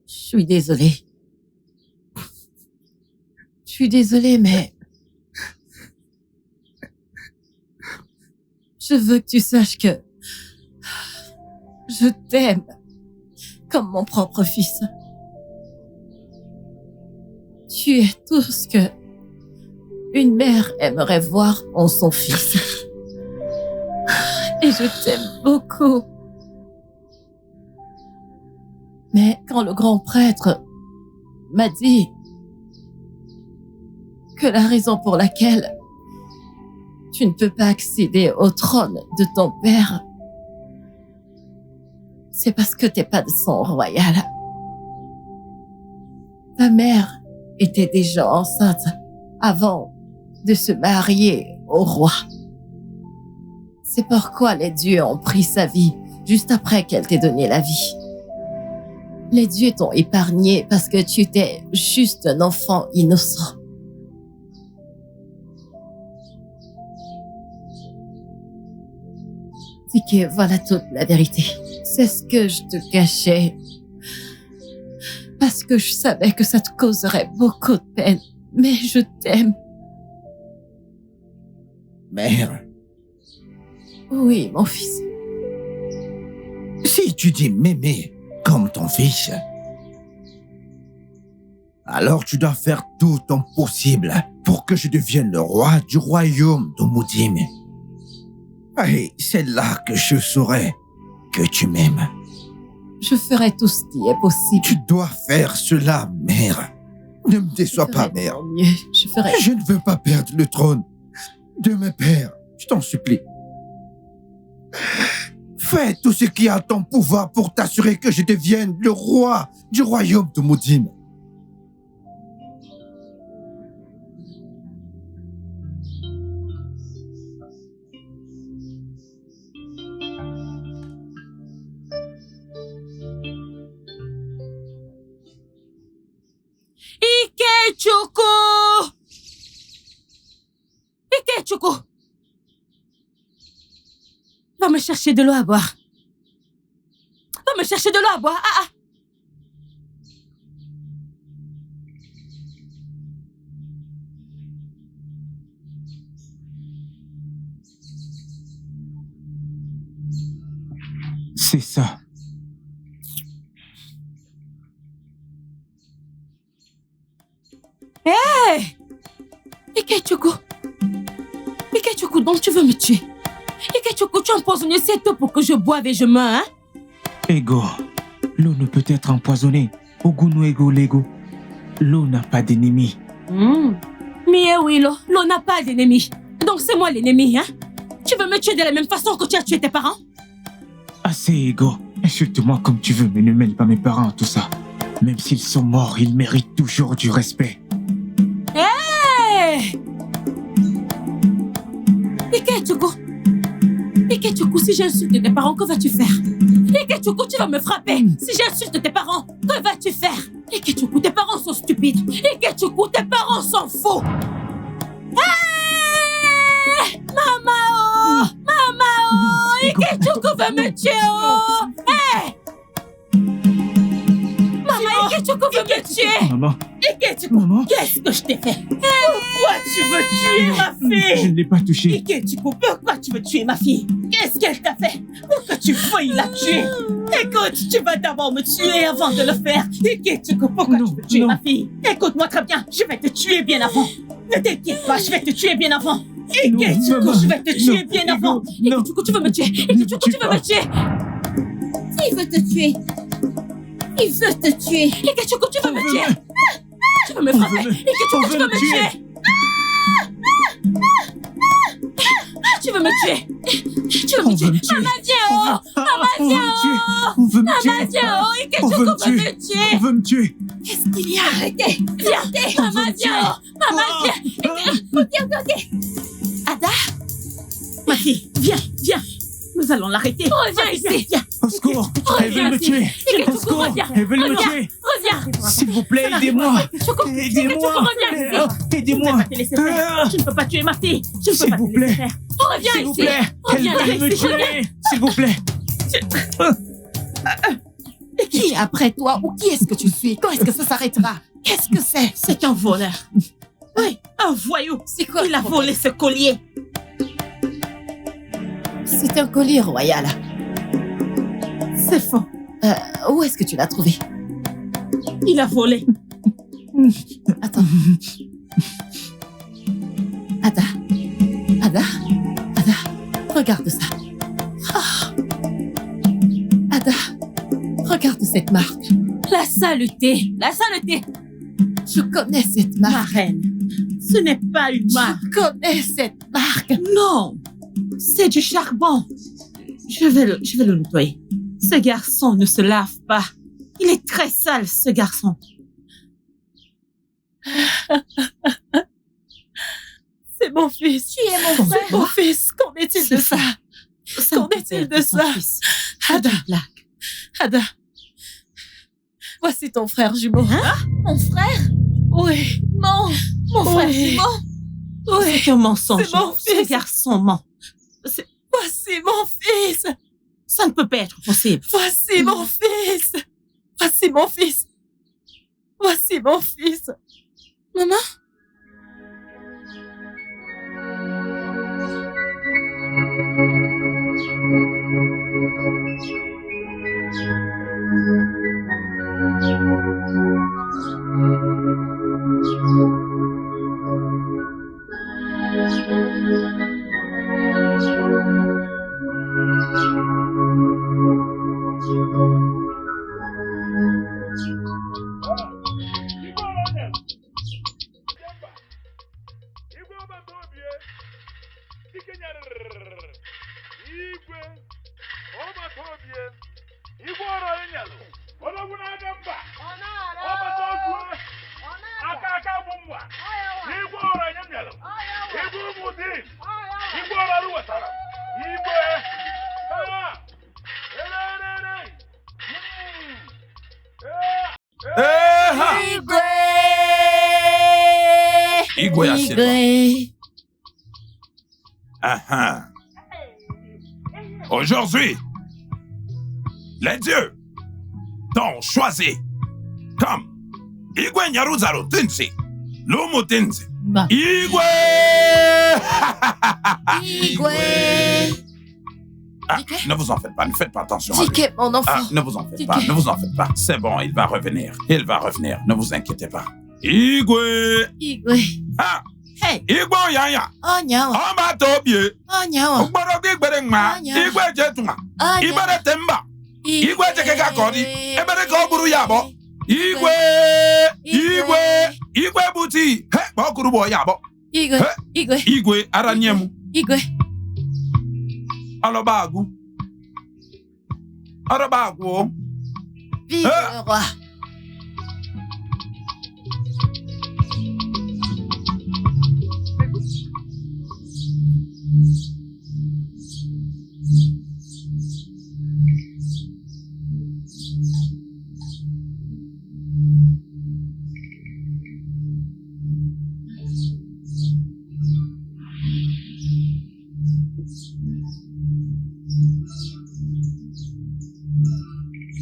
Speaker 4: Je suis désolée. Je suis désolée, mais je veux que tu saches que je t'aime comme mon propre fils. Tu es tout ce que une mère aimerait voir en son fils. Et je t'aime beaucoup. Mais quand le grand prêtre m'a dit que la raison pour laquelle tu ne peux pas accéder au trône de ton père, c'est parce que t'es pas de sang royal. Ta mère était déjà enceinte avant de se marier au roi. C'est pourquoi les dieux ont pris sa vie juste après qu'elle t'ait donné la vie. Les dieux t'ont épargné parce que tu étais juste un enfant innocent. Dis que voilà toute la vérité. C'est ce que je te cachais. Parce que je savais que ça te causerait beaucoup de peine. Mais je t'aime.
Speaker 3: Mère,
Speaker 4: Oui, mon fils.
Speaker 3: si tu dis m'aimer comme ton fils, alors tu dois faire tout ton possible pour que je devienne le roi du royaume de Moudim. Et c'est là que je saurai que tu m'aimes.
Speaker 4: Je ferai tout ce qui est possible.
Speaker 3: Tu dois faire cela, mère. Ne me déçois pas, mère.
Speaker 4: Mieux. Je ferai.
Speaker 3: Je ne veux pas perdre le trône de mes pères. Je t'en supplie. Fais tout ce qui est en ton pouvoir pour t'assurer que je devienne le roi du royaume de Moudim.
Speaker 9: Ikechukwu! Ikechukwu! Va me chercher de l'eau à boire. Va me chercher de l'eau à boire. Ah, ah.
Speaker 2: C'est ça.
Speaker 9: Hé! Ikechukwu! Ikechukwu, donc tu veux me tuer? Ikechukwu, tu empoisonnes cette eau pour que je boive et je meurs, hein?
Speaker 2: Ego, l'eau ne peut être empoisonnée. Ogunu ego lego. L'eau n'a pas d'ennemi.
Speaker 9: Mais oui, l'eau n'a pas d'ennemi. Donc c'est moi l'ennemi, hein? Tu veux me tuer de la même façon que tu as tué tes parents?
Speaker 2: Assez, Ego. Insulte-moi comme tu veux, mais ne mêle pas mes parents à tout ça. Même s'ils sont morts, ils méritent toujours du respect.
Speaker 9: Hé! Ikechukwu! Ikechukwu, si j'insulte tes parents, que vas-tu faire? Ikechukwu, tu vas me frapper si j'insulte tes parents! Que vas-tu faire? Ikechukwu, tes parents sont stupides. Ikechukwu, tes parents sont fous. Hey! Maman! Maman! Ikechukwu veut me tuer! Oh! Hey! Maman, Ikechukwu veut me tuer!
Speaker 2: Maman.
Speaker 1: Ikechukwu,
Speaker 2: Maman.
Speaker 1: qu'est-ce que je t'ai fait? Pourquoi tu veux tuer ma fille?
Speaker 2: Je ne l'ai pas touchée.
Speaker 1: Ikechukwu, pourquoi tu veux tuer ma fille? Qu'est-ce qu'elle t'a fait? Pour que tu veuilles la tuer? Écoute, tu vas d'abord me tuer avant de le faire. Ikechukwu, pourquoi tu veux tuer ma fille? Écoute-moi très bien, je vais te tuer bien avant. Ne t'inquiète pas, je vais te tuer bien avant. Ikechukwu, je vais te tuer bien avant. Ikechukwu, tu veux me tuer? Ikechukwu, tu veux me tuer?
Speaker 10: Il veut te tuer. Il veut te tuer.
Speaker 9: Ikechukwu, tu veux me tuer? Tu veux me frapper? Ikechukwu, tu veux me tuer? Tu veux me tuer? Tu veux me tuer? Maman, viens, oh! Maman, viens, oh!
Speaker 2: On veut me
Speaker 9: Maman,
Speaker 2: tuer.
Speaker 9: viens, oh! Ikechukwu
Speaker 2: On veut me
Speaker 9: veut me
Speaker 2: tuer.
Speaker 9: tuer!
Speaker 2: On veut me tuer.
Speaker 9: Qu'est-ce qu'il y a? Arrêtez! Viens! Maman, viens, oh! Maman, viens! Ada?
Speaker 1: Ma fille, viens, viens. Nous allons l'arrêter.
Speaker 9: Reviens ici!
Speaker 1: Viens.
Speaker 2: Au secours. Elle veut me tuer. Au
Speaker 9: Ikechukwu,
Speaker 2: secours.
Speaker 9: reviens!
Speaker 2: Elle veut me tuer.
Speaker 9: Reviens!
Speaker 2: S'il vous plaît, aidez-moi.
Speaker 9: Ikechukwu,
Speaker 2: Aidez-moi.
Speaker 9: reviens ici!
Speaker 1: Je ne
Speaker 2: Aidez-moi.
Speaker 1: peux pas te laisser faire. Je ne peux pas tuer ma fille. Je ne peux
Speaker 2: S'il
Speaker 1: pas
Speaker 2: vous
Speaker 1: te laisser
Speaker 2: plaît.
Speaker 1: faire.
Speaker 9: Reviens
Speaker 2: S'il vous
Speaker 9: ici!
Speaker 2: plaît. Elle
Speaker 9: Reviens
Speaker 2: veut me
Speaker 9: ici! Reviens!
Speaker 2: tuer. S'il vous plaît.
Speaker 4: Qui est après toi ou qui est-ce que tu suis? Quand est-ce que ça s'arrêtera? Qu'est-ce que c'est?
Speaker 1: C'est un voleur. Oui, un voyou.
Speaker 4: C'est quoi?
Speaker 1: Il a volé ce collier.
Speaker 4: C'est un collier royal.
Speaker 1: C'est faux.
Speaker 4: Où est-ce que tu l'as trouvé?
Speaker 1: Il a volé.
Speaker 4: Attends. Ada. Ada. Ada. Regarde ça. Ah. Ada. Regarde cette marque.
Speaker 9: La saleté! La saleté!
Speaker 4: Je connais cette
Speaker 1: Ma
Speaker 4: marque.
Speaker 1: reine, ce n'est pas une marque.
Speaker 4: Je connais cette marque.
Speaker 1: Non, c'est du charbon. Je vais le nettoyer. Ce garçon ne se lave pas. Il est très sale, ce garçon.
Speaker 4: C'est mon fils.
Speaker 10: Tu es mon frère.
Speaker 4: C'est mon fils. Qu'en est-il de ça? Qu'en est-il de ça? Ada. Ada. Voici ton frère jumeau.
Speaker 10: Mon frère?
Speaker 4: Oui.
Speaker 10: Non. Mon frère
Speaker 4: Oui.
Speaker 10: jumeau?
Speaker 4: Oui.
Speaker 1: C'est un mensonge.
Speaker 4: C'est mon
Speaker 1: Ce
Speaker 4: fils.
Speaker 1: garçon ment.
Speaker 4: Voici mon fils.
Speaker 1: Ça ne peut pas être possible.
Speaker 4: Voici mon fils. Voici mon fils. Voici mon fils. Maman?
Speaker 5: Igwe assieds-toi.
Speaker 4: Igwe.
Speaker 5: Ah, ah. Aujourd'hui, les dieux t'ont choisi comme Igwe Nyaruzaro Tinsi, Lumu Tinsi.
Speaker 1: Bah.
Speaker 5: Igwe!
Speaker 4: Igwe.
Speaker 5: Ah,
Speaker 4: Dike?
Speaker 5: ne vous en faites pas, ne faites pas attention à lui.
Speaker 4: Dike, mon enfant.
Speaker 5: Ah, ne vous en faites
Speaker 4: Dike.
Speaker 5: pas, ne vous en faites pas. C'est bon, il va revenir. Il va revenir, ne vous inquiétez pas. Igwe!
Speaker 4: Igwe.
Speaker 5: Ah!
Speaker 1: Hey.
Speaker 5: Igwe Yaya!
Speaker 4: Onya.
Speaker 5: Ọba Tobie!
Speaker 4: Onya.
Speaker 5: Ogborogo Igbere Mma!
Speaker 4: Anya.
Speaker 5: Igwe Jetuma!
Speaker 4: Onya.
Speaker 5: Ibere Temba! Igwe Jekeka Kodi! Ebere ka ọ bụrụ ya abụọ! Igwe! Igwe! Igwe Buti! He! Ka ọ kụrụ bụ ya abụọ!
Speaker 4: Igwe.
Speaker 5: He!
Speaker 4: Igwe.
Speaker 5: Igwe aranye m!
Speaker 4: Igwe.
Speaker 5: Alọba agụ! Alọba agụ! o.
Speaker 4: Vive le roi.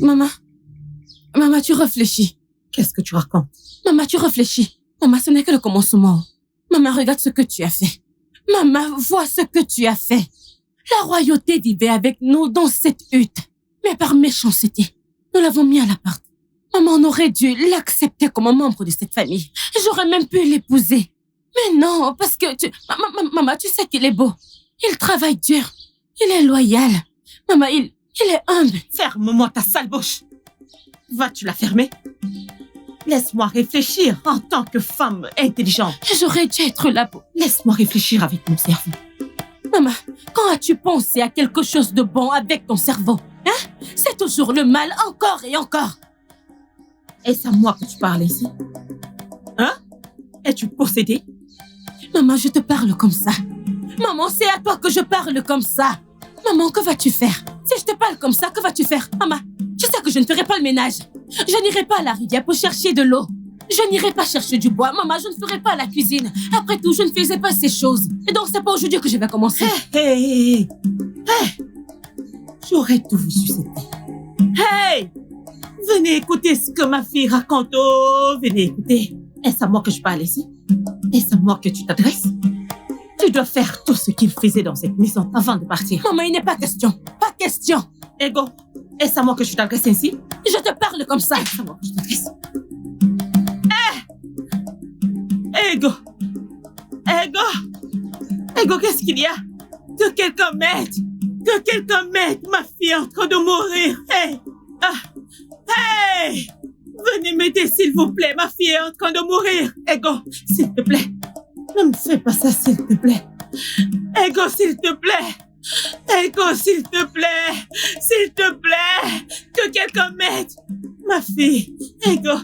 Speaker 9: Maman. Maman, tu réfléchis.
Speaker 1: Qu'est-ce que tu racontes?
Speaker 9: Maman, tu réfléchis. Maman, ce n'est que le commencement. Maman, regarde ce que tu as fait. Maman, vois ce que tu as fait. La royauté vivait avec nous dans cette hutte. Mais par méchanceté, nous l'avons mis à la porte. Maman, on aurait dû l'accepter comme un membre de cette famille. J'aurais même pu l'épouser. Mais non, parce que Maman, tu sais qu'il est beau. Il travaille dur. Il est loyal. Maman, il est humble.
Speaker 1: Ferme-moi ta sale bouche. Vas-tu la fermer? Laisse-moi réfléchir en tant que femme intelligente.
Speaker 9: J'aurais dû être là pour...
Speaker 1: Laisse-moi réfléchir avec mon cerveau.
Speaker 9: Maman, quand as-tu pensé à quelque chose de bon avec ton cerveau? Hein? C'est toujours le mal, encore et encore.
Speaker 1: Est-ce à moi que tu parles ici? Hein? Es-tu possédée?
Speaker 9: Maman, je te parle comme ça. Maman, c'est à toi que je parle comme ça. Maman, que vas-tu faire? Si je te parle comme ça, que vas-tu faire? Maman, tu sais que je ne ferai pas le ménage. Je n'irai pas à la rivière pour chercher de l'eau. Je n'irai pas chercher du bois. Maman, je ne ferai pas la cuisine. Après tout, je ne faisais pas ces choses. Et donc, c'est pas aujourd'hui que je vais commencer.
Speaker 1: Hey! J'aurais tout vu susciter. Hey! Venez écouter ce que ma fille raconte. Oh, venez écouter. Est-ce à moi que je parle ici? Est-ce à moi que tu t'adresses? Tu dois faire tout ce qu'il faisait dans cette maison avant de partir.
Speaker 9: Maman, il n'est pas question. Pas question.
Speaker 1: Ego, est-ce à moi que tu t'adresses ainsi?
Speaker 9: Je te parle comme ça.
Speaker 1: Est-ce à moi que je t'adresse? Ego! Ego, qu'est-ce qu'il y a? Que quelqu'un m'aide! Que quelqu'un m'aide! Ma fille est en train de mourir! Hey! Hey! Venez m'aider, s'il vous plaît! Ma fille est en train de mourir! Ego, s'il te plaît! Ne me fais pas ça, s'il te plaît! Ego, s'il te plaît! Ego, s'il te plaît! S'il te plaît! Que quelqu'un m'aide! Ma fille! Ego,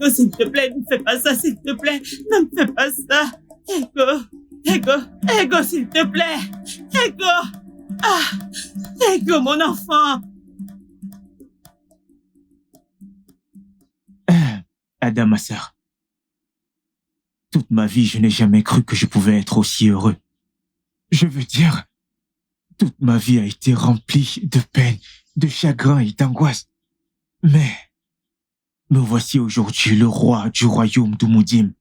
Speaker 1: s'il te plaît, ne me fais pas ça, s'il te plaît! Ne me fais pas ça! Ego, s'il te plaît! Ego, mon enfant!
Speaker 2: Ada, ma sœur. Toute ma vie, je n'ai jamais cru que je pouvais être aussi heureux. Je veux dire, toute ma vie a été remplie de peine, de chagrin et d'angoisse. Mais me voici aujourd'hui le roi du royaume d'Umudime.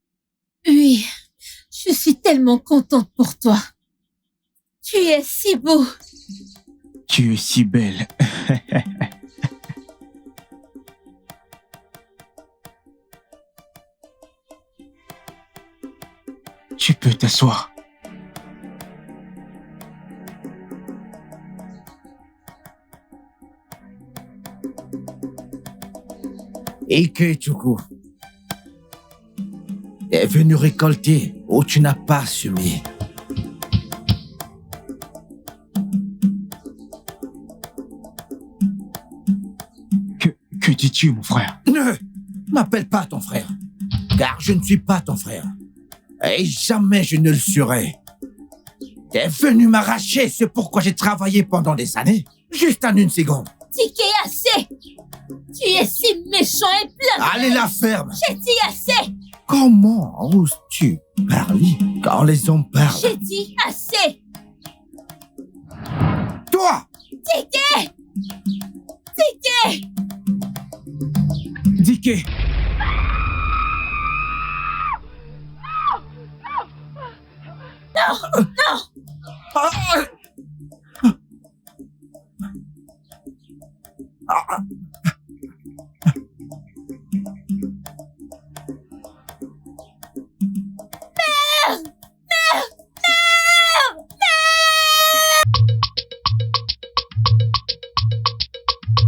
Speaker 10: Oui, je suis tellement contente pour toi. Tu es si beau.
Speaker 2: Tu es si belle. Tu peux t'asseoir.
Speaker 3: Ikechukwu est venu récolter où tu n'as pas semé.
Speaker 2: Que dis-tu, mon frère?
Speaker 3: Ne m'appelle pas ton frère, car je ne suis pas ton frère. Et jamais je ne le serai. T'es venu m'arracher, c'est pourquoi j'ai travaillé pendant des années, juste en une seconde.
Speaker 10: Tike assez. Tu es si méchant et plein.
Speaker 3: Allez la ferme.
Speaker 10: J'ai dit assez.
Speaker 3: Comment oses-tu parler quand les hommes parlent?
Speaker 10: J'ai dit assez.
Speaker 3: Toi!
Speaker 10: Tike!
Speaker 2: Dike!
Speaker 10: Non!
Speaker 3: Ah!